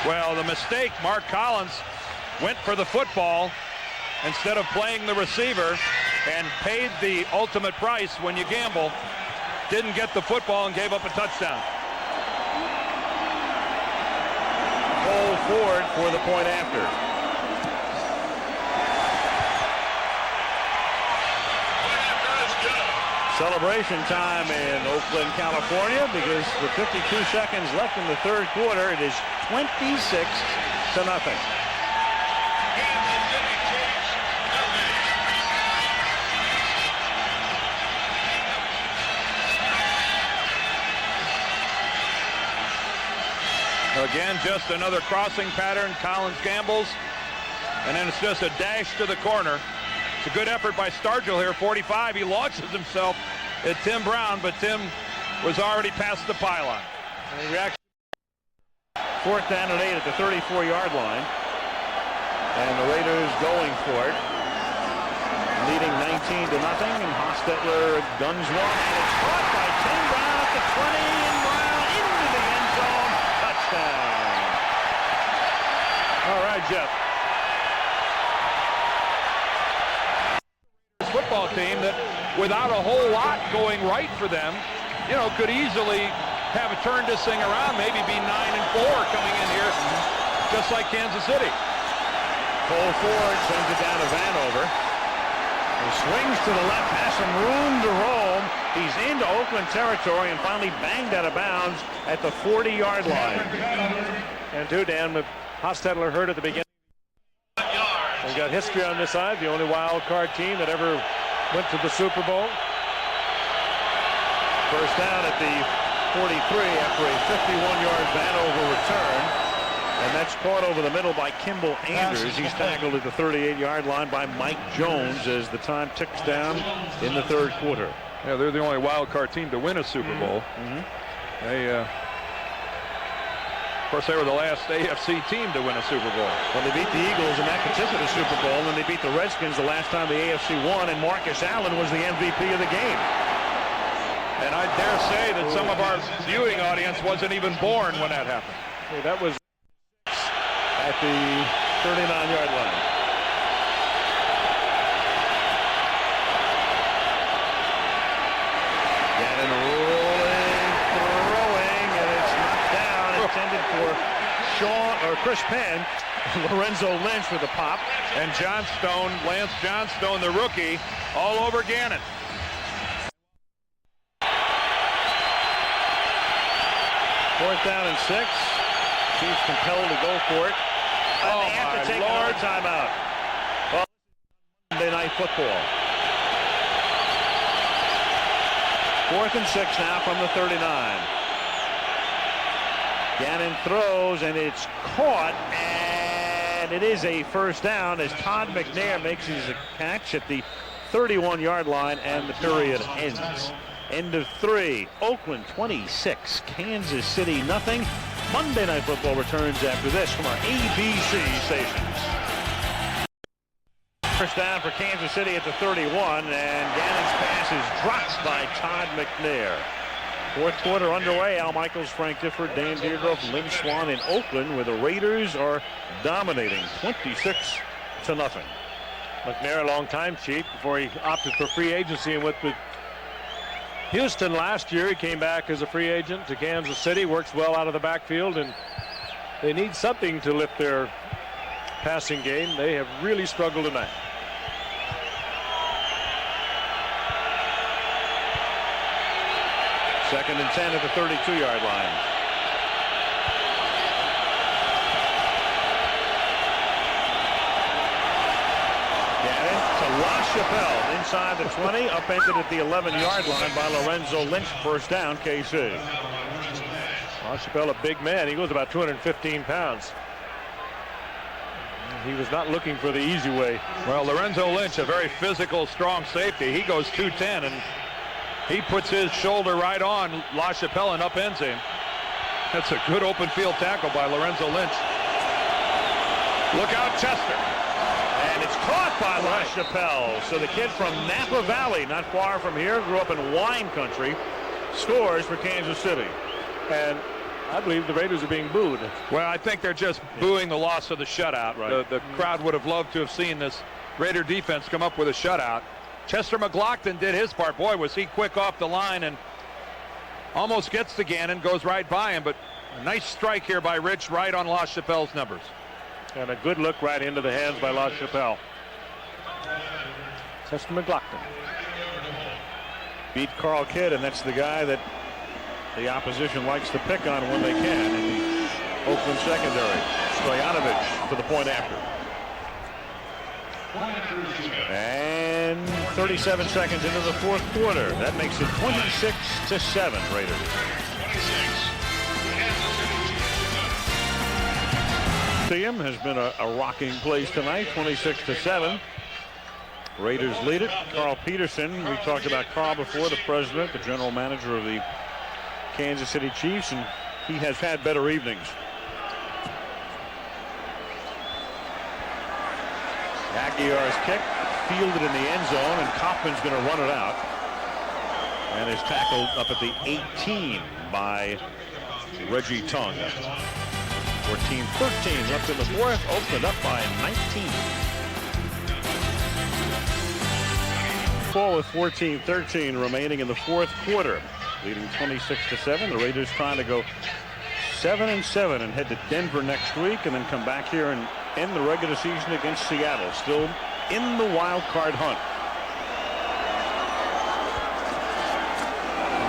Well, the mistake, Mark Collins went for the football instead of playing the receiver and paid the ultimate price when you gamble. Didn't get the football and gave up a touchdown. Cole Ford for the point after. Celebration time in Oakland, California, because with 52 seconds left in the third quarter, it is 26-0. Again, just another crossing pattern. Collins gambles, and then it's just a dash to the corner. It's a good effort by Stargell here. 45. He launches himself at Tim Brown, but Tim was already past the pylon. And he reacts. 4th down and 8 at the 34-yard line. And the Raiders going for it. Leading 19-0, and Hostetler guns one. And it's caught by Tim Brown at the 20, and Brown into the end zone. Touchdown. All right, Jeff. Football team that, without a whole lot going right for them, you know, could easily have turned this thing around, maybe be 9-4 coming in here, just like Kansas City. Cole Ford sends it down to Vanover. He swings to the left, has some room to roam. He's into Oakland territory and finally banged out of bounds at the 40-yard line. And too, Dan, with Hostetler hurt at the beginning. We've got history on this side, the only wild card team that ever went to the Super Bowl. First down at the 43 after a 51-yard Vanover return. And that's caught over the middle by Kimball Anders. He's tackled at the 38-yard line by Mike Jones as the time ticks down in the third quarter. Yeah, they're the only wild card team to win a Super Bowl. They, of course, they were the last AFC team to win a Super Bowl. Well, they beat the Eagles in that particular Super Bowl, and then they beat the Redskins the last time the AFC won, and Marcus Allen was the MVP of the game. And I dare say that some of our viewing audience wasn't even born when that happened. Hey, that was at the 39-yard line. Gannon rolling, throwing, and it's knocked down, intended for Chris Penn, Lorenzo Lynch with a pop. And Lance Johnstone, the rookie, all over Gannon. Fourth down and 6. Chiefs compelled to go for it. And they have to take another timeout. Well, Monday Night Football. 4th and 6 now from the 39. Gannon throws, and it's caught, and it is a first down as Todd McNair makes his catch at the 31-yard line, and the period ends. End of 3. Oakland 26, Kansas City nothing. Monday Night Football returns after this from our ABC stations. First down for Kansas City at the 31, and Gannon's pass is dropped by Todd McNair. Fourth quarter underway. Al Michaels, Frank Gifford, Dan Deardorff, Lynn Swan in Oakland, where the Raiders are dominating 26-0. McNair, a long time Chief, before he opted for free agency and went with Houston last year. He came back as a free agent to Kansas City, works well out of the backfield, and they need something to lift their passing game. They have really struggled tonight. Second and 10 at the 32-yard line. Gannon to LaChapelle inside the 20, upended at the 11-yard line by Lorenzo Lynch. First down, KC. LaChapelle, a big man. He goes about 215 pounds. He was not looking for the easy way. Well, Lorenzo Lynch, a very physical, strong safety. He goes 210, and he puts his shoulder right on LaChapelle and upends him. That's a good open field tackle by Lorenzo Lynch. Look out, Chester. And it's caught by LaChapelle. So the kid from Napa Valley, not far from here, grew up in wine country, scores for Kansas City. And I believe the Raiders are being booed. Well, I think they're just booing the loss of the shutout. Right. The crowd would have loved to have seen this Raider defense come up with a shutout. Chester McLaughlin did his part. Boy, was he quick off the line and almost gets to Gannon, goes right by him, but a nice strike here by Rich right on LaChapelle's numbers. And a good look right into the hands by LaChapelle. Chester McLaughlin Beat Carl Kidd, and that's the guy that the opposition likes to pick on when they can in the Oakland secondary. Stoyanovich for the point after. And 37 seconds into the fourth quarter. That makes it 26-7 Raiders. Stadium has been a rocking place tonight, 26-7. Raiders lead it. Carl Peterson, we talked about Carl before, the president, the general manager of the Kansas City Chiefs, and he has had better evenings. Aguiar's kick fielded in the end zone, and Kaufman's going to run it out. And is tackled up at the 18 by Reggie Tongue. 14-13 left in the fourth. Oakland up by 19. Ball with 14-13 remaining in the fourth quarter, leading 26-7. The Raiders trying to go 7-7 and head to Denver next week, and then come back here and end the regular season against Seattle, still in the wild card hunt.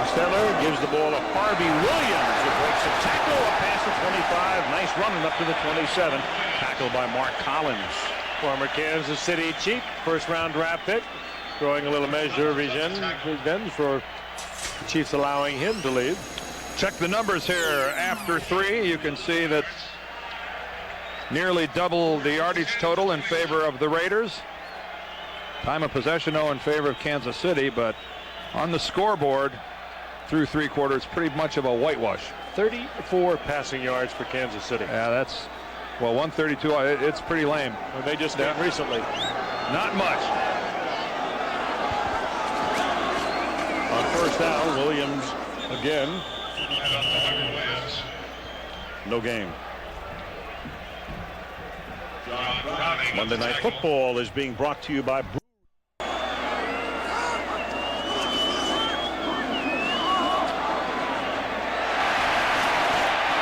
Costello gives the ball to Harvey Williams, who breaks a tackle, a pass to 25. Nice running up to the 27. Tackled by Mark Collins. Former Kansas City Chief, first-round draft pick, throwing a little measure of revenge for the Chiefs allowing him to leave. Check the numbers here after 3. You can see that nearly double the yardage total in favor of the Raiders. Time of possession, though, in favor of Kansas City, but on the scoreboard through 3 quarters, pretty much of a whitewash. 34 passing yards for Kansas City. Yeah, that's, well, 132. It's pretty lame. Well, they just did recently. Not much. On first down, Williams again. No game. Monday Night Football is being brought to you by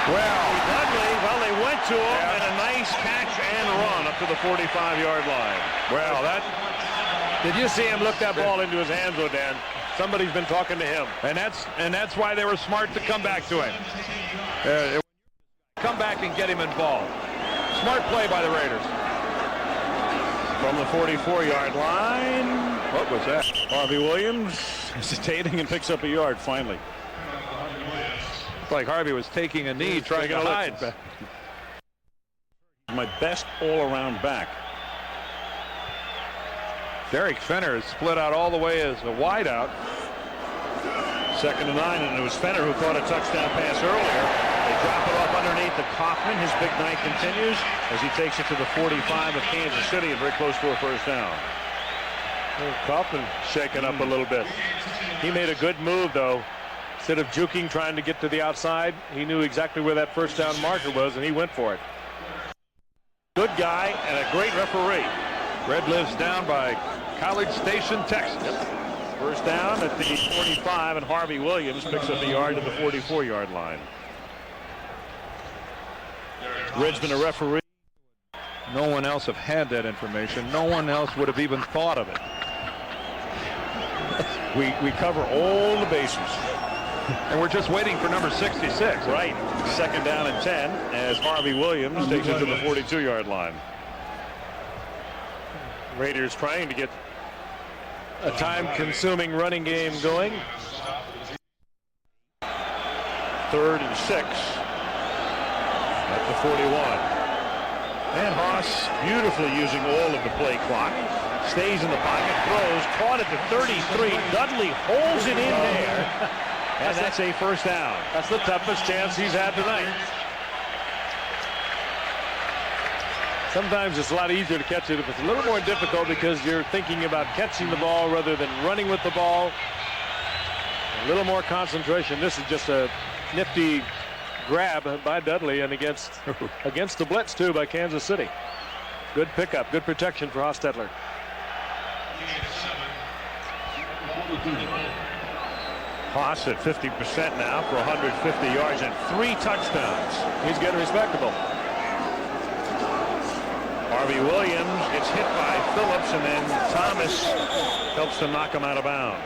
Well, they went to him, and a nice catch and run up to the 45-yard line. Well, did you see him look that ball into his hands, Dan? Somebody's been talking to him. And that's why they were smart to come back to him. Come back and get him involved. Smart play by the Raiders. From the 44-yard line. What was that? Harvey Williams hesitating and picks up a yard finally. It's like Harvey was taking a knee, trying to hide. My best all-around back. Derek Fenner is split out all the way as a wideout. 2nd and 9, and it was Fenner who caught a touchdown pass earlier. They drop it off underneath the Kaufman. His big night continues as he takes it to the 45 of Kansas City and very close to a first down. Kaufman shaken up a little bit. He made a good move, though. Instead of juking, trying to get to the outside, he knew exactly where that first down marker was, and he went for it. Good guy and a great referee. Red lives down by College Station, Texas. First down at the 45, and Harvey Williams picks up a yard to the 44-yard line. Ridgeman, a referee. No one else have had that information. No one else would have even thought of it. We cover all the bases. And we're just waiting for number 66. Right. 2nd down and 10 as Harvey Williams takes it to the 42-yard line. Raiders trying to get a time-consuming running game going. 3rd and 6 at the 41. And Haas beautifully using all of the play clock. Stays in the pocket, throws, caught at the 33. Dudley holds it in there. And that's a first down. That's the toughest chance he's had tonight. Sometimes it's a lot easier to catch it if it's a little more difficult because you're thinking about catching the ball rather than running with the ball. A little more concentration. This is just a nifty grab by Dudley and against the blitz too by Kansas City. Good pickup, good protection for Hostetler. Haas at 50% now for 150 yards and 3 touchdowns. He's getting respectable. Harvey Williams gets hit by Phillips, and then Thomas helps to knock him out of bounds.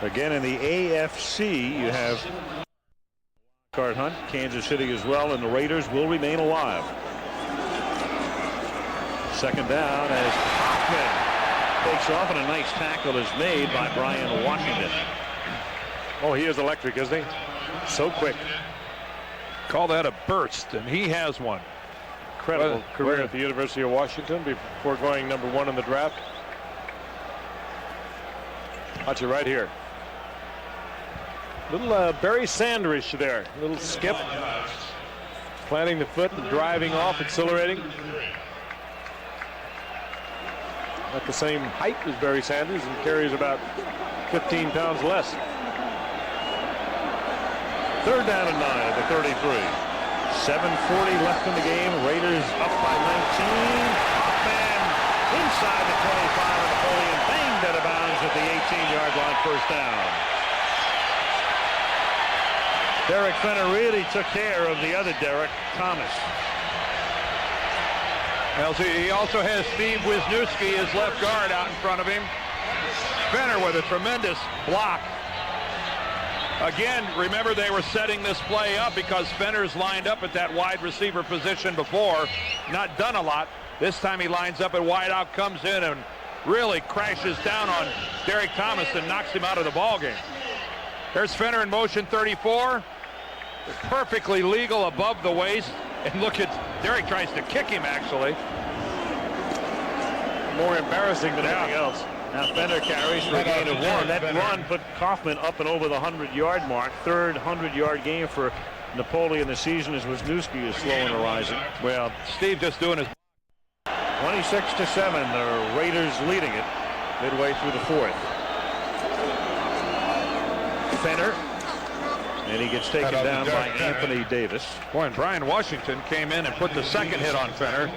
Again, in the AFC, you have card hunt, Kansas City as well, and the Raiders will remain alive. 2nd down as Hoffman takes off, and a nice tackle is made by Brian Washington. Oh, he is electric, isn't he? So quick. Call that a burst, and he has one. Incredible career at the University of Washington before going number 1 in the draft. Watch it right here. Little Barry Sanderish there. Little skip. Planting the foot and driving off, accelerating. At the same height as Barry Sanders and carries about 15 pounds less. 3rd down and 9 at the 33. 7:40 left in the game. Raiders up by 19. Hoffman inside the 25, and Napoleon banged out of bounds at the 18-yard line, first down. Derek Fenner really took care of the other Derek, Thomas. Well, he also has Steve Wisniewski, his left guard, out in front of him. Fenner with a tremendous block. Again, remember they were setting this play up because Fenner's lined up at that wide receiver position before. Not done a lot. This time he lines up at wide out, comes in and really crashes down on Derek Thomas and knocks him out of the ball game. There's Fenner in motion, 34. Perfectly legal above the waist. And look at Derek tries to kick him, actually. More embarrassing than anything else. Now Fenner carries for a gain of 1. That run put Kaufman up and over the 100-yard mark. 3rd 100-yard game for Napoleon this season as Wisniewski is slow on the horizon. Well, Steve just doing his 26-7. The Raiders leading it midway through the 4th. Fenner. And he gets taken down by Anthony Davis. Boy, and Brian Washington came in and put the second hit on Fenner.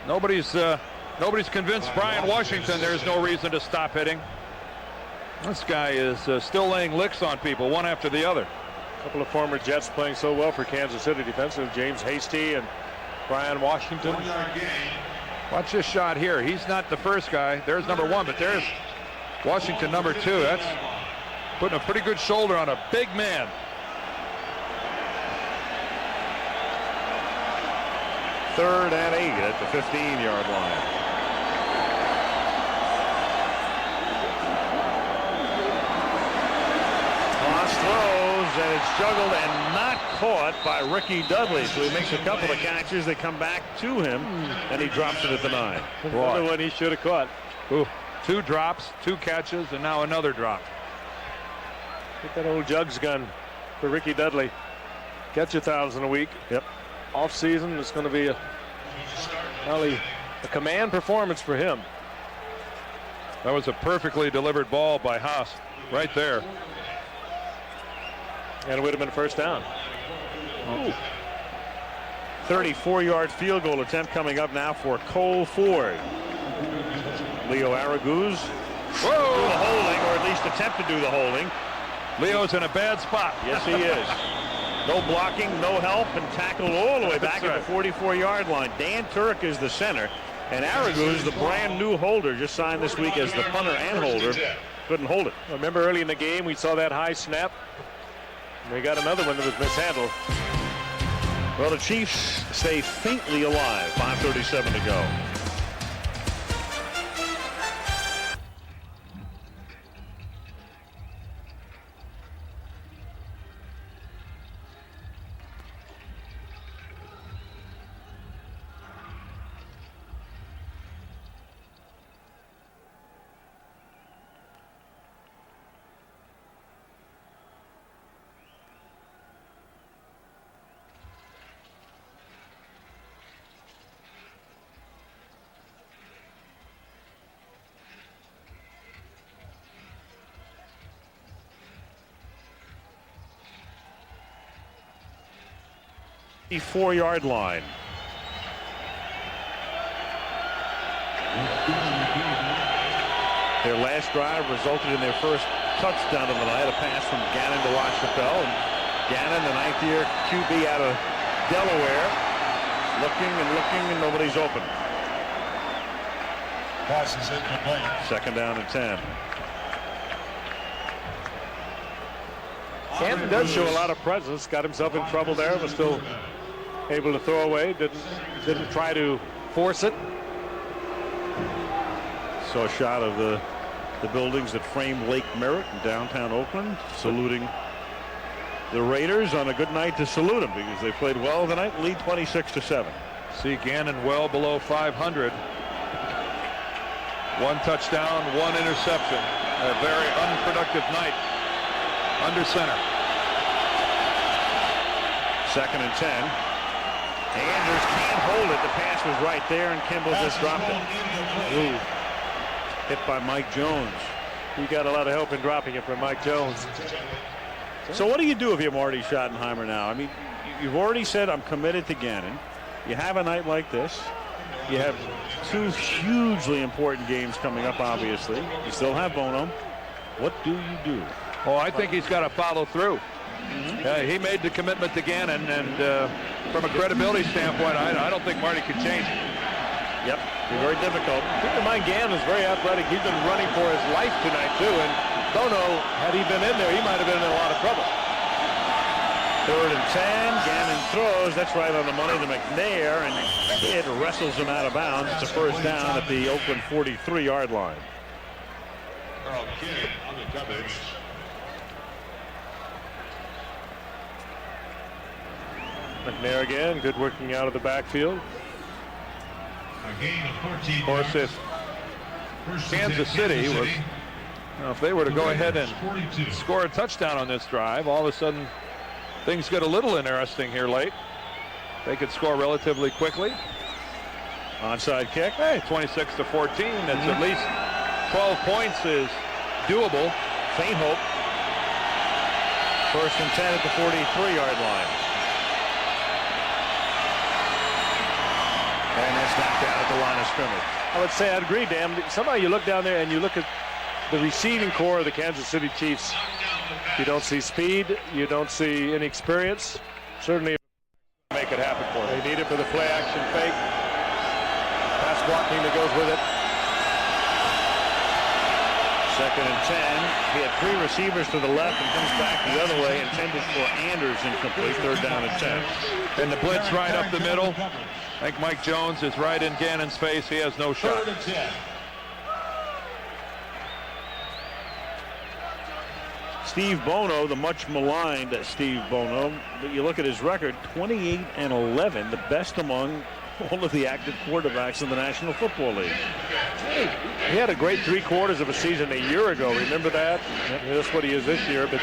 Nobody's Nobody's convinced Brian Washington there's no reason to stop hitting. This guy is still laying licks on people, one after the other. A couple of former Jets playing so well for Kansas City defensively, James Hasty and Brian Washington. Watch this shot here. He's not the first guy. There's number 1, but there's Washington, number 2. That's putting a pretty good shoulder on a big man. Third and 8 at the 15-yard line. Haas throws, and it's juggled and not caught by Ricky Dudley. So he makes a couple of catches. They come back to him, and he drops it at the 9. Another one he should have caught. Ooh, 2 drops, 2 catches, and now another drop. Get that old jugs gun for Ricky Dudley. Catch 1,000 a week. Yep. Off season, it's going to be a command performance for him. That was a perfectly delivered ball by Haas right there. And it would have been a first down. 34-yard field goal attempt coming up now for Cole Ford. Leo Araguz do the holding, or at least attempt to do the holding. Leo's in a bad spot. Yes, he is. No blocking, no help, and tackled all the way back at the 44-yard line. Dan Turk is the center, and Araguz, the brand new holder, just signed this week as the punter and holder, couldn't hold it. Remember early in the game we saw that high snap? They got another one that was mishandled. Well, the Chiefs stay faintly alive. 5:37 to go. The 4-yard line. Their last drive resulted in their first touchdown of the night, a pass from Gannon to LaChapelle. And Gannon, the 9th-year QB out of Delaware, looking, and nobody's open. Pass is incomplete. Second down and 10. Canton does show a lot of presence. Got himself in trouble there, but still able to throw away. Didn't try to force it. Saw a shot of the buildings that frame Lake Merritt in downtown Oakland, saluting the Raiders on a good night to salute them because they played well tonight. Lead 26-7. See Gannon well below 500. 1 touchdown, 1 interception. A very unproductive night under center. Second and 10. Andrews can't hold it. The pass was right there, and Kimball just dropped it. Ooh. Hit by Mike Jones. He got a lot of help in dropping it from Mike Jones. So what do you do if you're Marty Schottenheimer now? I mean, you've already said I'm committed to Gannon. You have a night like this. You have 2 hugely important games coming up, obviously. You still have Bono. What do you do? Oh, I think he's got to follow through. He made the commitment to Gannon, and from a credibility standpoint, I don't think Marty could change it. Yep, be very difficult. Keep in mind, Gannon is very athletic. He's been running for his life tonight, too. And Bono, had he been in there, he might have been in a lot of trouble. Third and 10. Gannon throws. That's right on the money to McNair, and it wrestles him out of bounds. It's a first down at the Oakland 43-yard line. Carl Kidd on the coverage. McNair again, good working out of the backfield. A gain of 14 Of course, yards. if Kansas City was, if they were to go ahead and score a touchdown on this drive, all of a sudden things get a little interesting here late. They could score relatively quickly. Onside kick. Hey, 26-14. That's at least 12 points is doable. Faint hope. First and 10 at the 43-yard line. And that's knocked out at the line of scrimmage. I would say I'd agree, Dan. Somehow you look down there and you look at the receiving core of the Kansas City Chiefs. You don't see speed. You don't see any experience. Certainly Make it happen for them. they need it for the play action fake. Pass blocking that goes with it. 2nd and 10. He had 3 receivers to the left and comes back the other way, intended for Anders, incomplete. 3rd down and 10. And the blitz right up the middle. I think Mike Jones is right in Gannon's face. He has no shot. Steve Bono, the much maligned Steve Bono, but you look at his record, 28-11, the best among all of the active quarterbacks in the National Football League. He had a great 3 quarters of a season a year ago. Remember that? That's what he is this year. But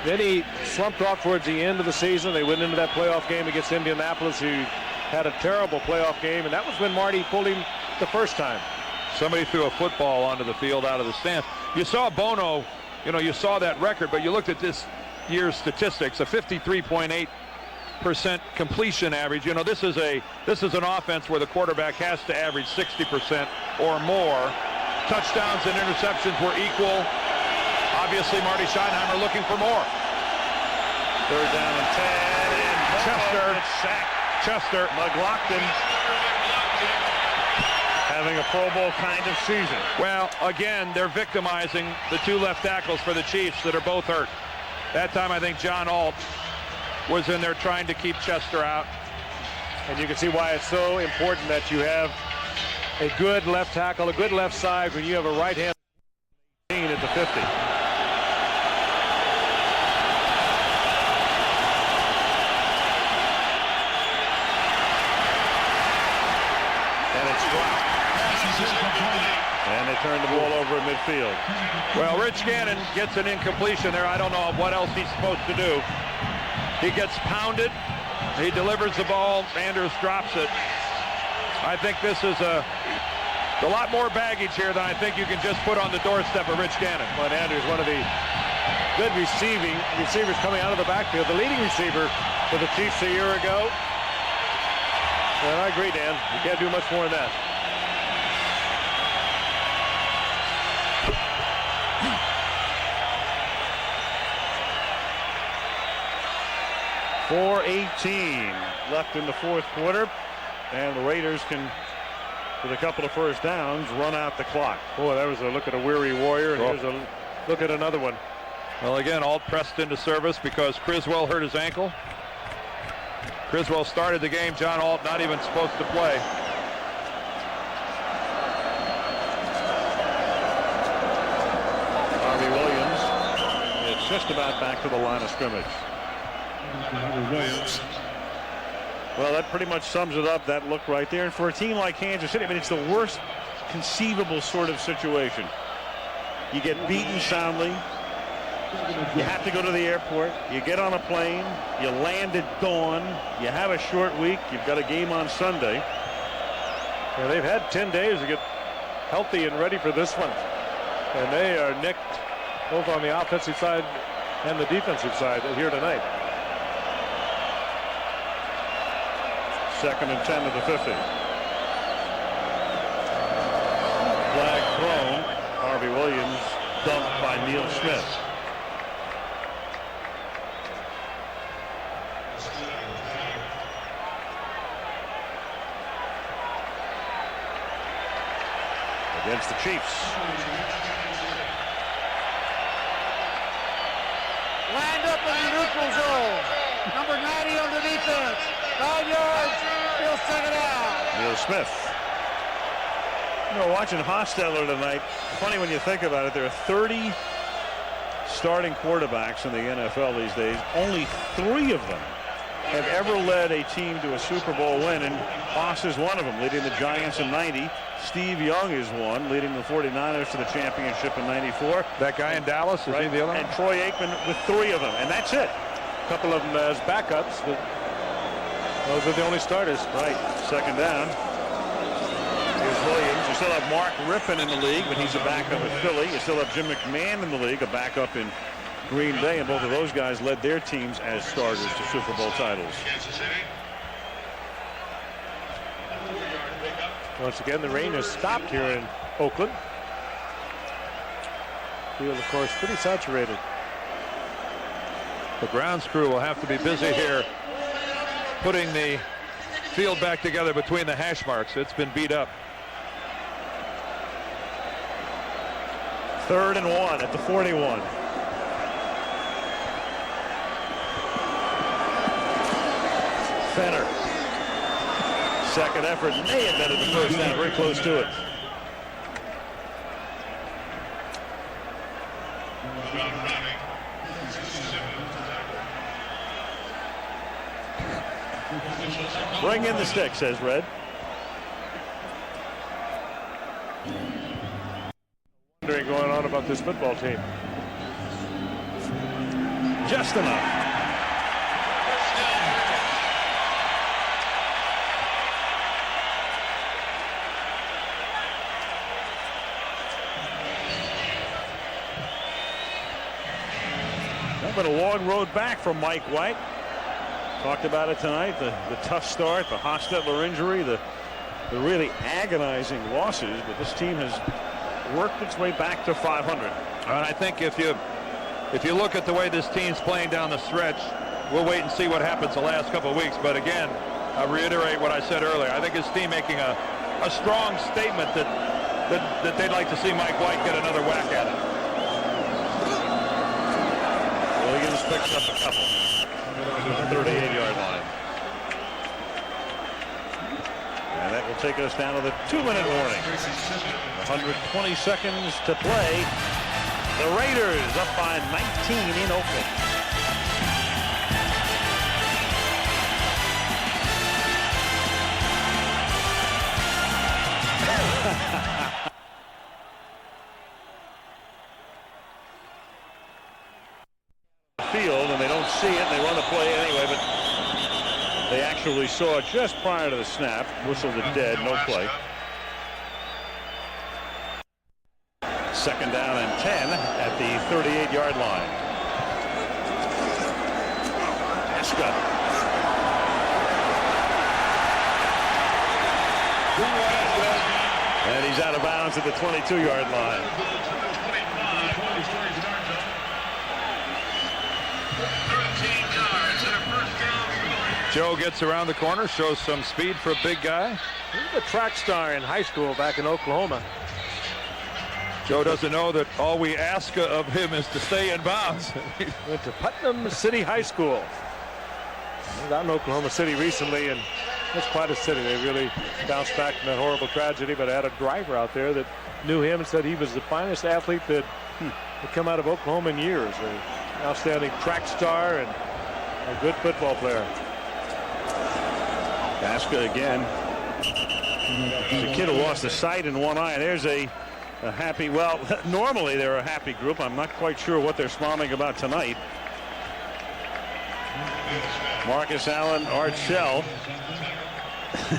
then he slumped off towards the end of the season. They went into that playoff game against Indianapolis, who had a terrible playoff game. And that was when Marty pulled him the first time. Somebody threw a football onto the field out of the stands. You saw Bono, you saw that record, but you looked at this year's statistics, a 53.8% completion average. This is an offense where the quarterback has to average 60% or more. Touchdowns and interceptions were equal. Obviously, Marty Schottenheimer looking for more. 3rd down and 10. And Chester. McLaughlin having a Pro Bowl kind of season. Well, again, they're victimizing the 2 left tackles for the Chiefs that are both hurt. That time, I think John Alt was in there trying to keep Chester out. And you can see why it's so important that you have a good left tackle, a good left side when you have a right hand at the 50. And it's dropped. And they turn the ball over at midfield. Well, Rich Gannon gets an incompletion there. I don't know what else he's supposed to do. He gets pounded. He delivers the ball. Anders drops it. I think this is a lot more baggage here than I think you can just put on the doorstep of Rich Gannon. But Anders, one of the good receivers coming out of the backfield, the leading receiver for the Chiefs a year ago. And I agree, Dan. You can't do much more than that. .418 left in the 4th quarter, and the Raiders can, with a couple of first downs, run out the clock. Boy, that was a look at a weary Warrior, and here's a look at another one. Well, again, Alt pressed into service because Criswell hurt his ankle. Criswell started the game. John Alt not even supposed to play. Harvey Williams is just about back to the line of scrimmage. Well, that pretty much sums it up, that look right there. And for a team like Kansas City, I mean, it's the worst conceivable sort of situation. You get beaten soundly. You have to go to the airport. You get on a plane. You land at dawn. You have a short week. You've got a game on Sunday. Yeah, they've had 10 days to get healthy and ready for this one. And they are nicked both on the offensive side and the defensive side here tonight. 2nd and 10 to the 50. Flag thrown. Harvey Williams dumped by Neil Smith. Against the Chiefs. Lined up in the neutral zone. Number 90 on the defense. 5 yards. He'll second out. Neil Smith. Watching Hostetler tonight, funny when you think about it, there are 30 starting quarterbacks in the NFL these days. Only 3 of them have ever led a team to a Super Bowl win, and Haas is one of them, leading the Giants in 90. Steve Young is one, leading the 49ers to the championship in 94. That guy in Dallas, is he the other one? And Troy Aikman with 3 of them, and that's it. A couple of them as backups, but those are the only starters. Right, 2nd down. Here's Williams. You still have Mark Rippon in the league, but he's a backup at Philly. You still have Jim McMahon in the league, a backup in Green Bay, and both of those guys led their teams as starters to Super Bowl titles. Once again, the rain has stopped here in Oakland. Field, of course, pretty saturated. The grounds crew will have to be busy here putting the field back together between the hash marks. It's been beat up. 3rd and 1 at the 41. Fenner. Second effort may have been at the first down, very close to it. Bring in the stick, says Red. Wondering going on about this football team. Just enough. Been a long road back from Mike White. Talked about it tonight. The tough start, the Hostetler injury, the really agonizing losses. But this team has worked its way back to 500. And I think if you look at the way this team's playing down the stretch, we'll wait and see what happens the last couple of weeks. But again, I reiterate what I said earlier. I think his team making a strong statement that they'd like to see Mike White get another whack at it. Williams picks up a couple. 38-yard line. And that will take us down to the 2-minute warning. 120 seconds to play. The Raiders up by 19 in Oakland. Field, and they don't see it, and they run the play anyway, but they actually saw it just prior to the snap. Whistled it dead, no play. 2nd down and 10 at the 38-yard line. Aska. And he's out of bounds at the 22-yard line. Joe gets around the corner, shows some speed for a big guy. He was a track star in high school back in Oklahoma. Joe doesn't know that all we ask of him is to stay in bounds. Went to Putnam City High School. He was out in Oklahoma City recently, and it's quite a city. They really bounced back from that horrible tragedy, but I had a driver out there that knew him and said he was the finest athlete that had come out of Oklahoma in years. An outstanding track star and a good football player. Aska again. The kid who lost the sight in one eye. There's a happy, well, normally they're a happy group. I'm not quite sure what they're smiling about tonight. Marcus Allen, Art Shell.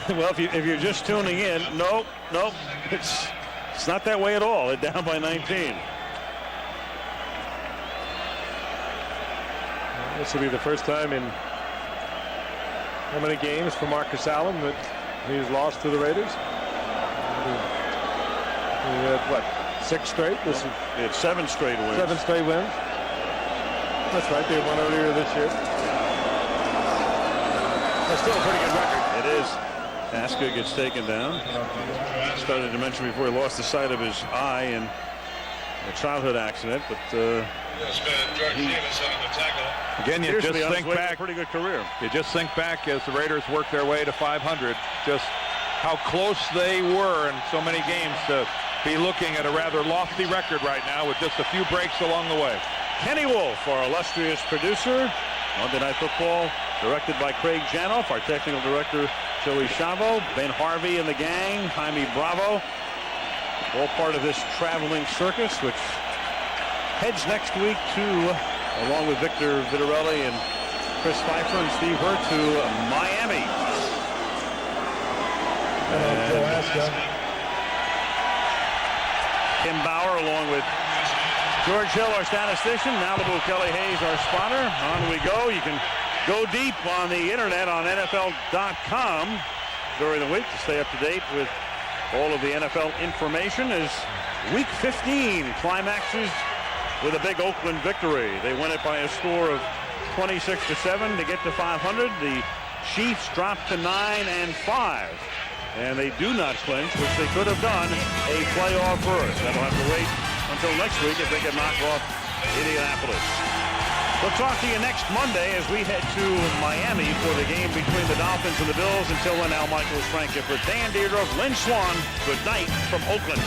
Well, if you're just tuning in, nope, it's not that way at all. They're down by 19. This will be the first time in how many games for Marcus Allen that he's lost to the Raiders? He had, what, 6 straight? It's 7 straight wins. 7 straight wins. That's right. They won earlier this year. That's still a pretty good record. It is. Aska gets taken down. Started to mention before he lost the sight of his eye in a childhood accident, but again, you just think back. Pretty good career. You just think back as the Raiders worked their way to 500, just how close they were in so many games to be looking at a rather lofty record right now with just a few breaks along the way. Kenny Wolf, our illustrious producer. Monday Night Football, directed by Craig Janoff. Our technical director, Joey Chavo. Ben Harvey and the gang, Jaime Bravo. All part of this traveling circus, which heads next week to, along with Victor Vitarelli and Chris Pfeiffer and Steve Hurt, to Miami. Kim Bauer, along with George Hill, our statistician, Malibu Kelly Hayes, our spotter. On we go. You can go deep on the internet on NFL.com during the week to stay up to date with All of the NFL information as Week 15 climaxes with a big Oakland victory. They win it by a score of 26-7 to get to 500. The Chiefs drop to 9-5. And they do not clinch, which they could have done, a playoff berth. That'll have to wait until next week if they can knock off Indianapolis. We'll talk to you next Monday as we head to Miami for the game between the Dolphins and the Bills. Until then, Al Michaels, Frank Gifford, Dan Dierdorf, Lynn Swan. Good night from Oakland.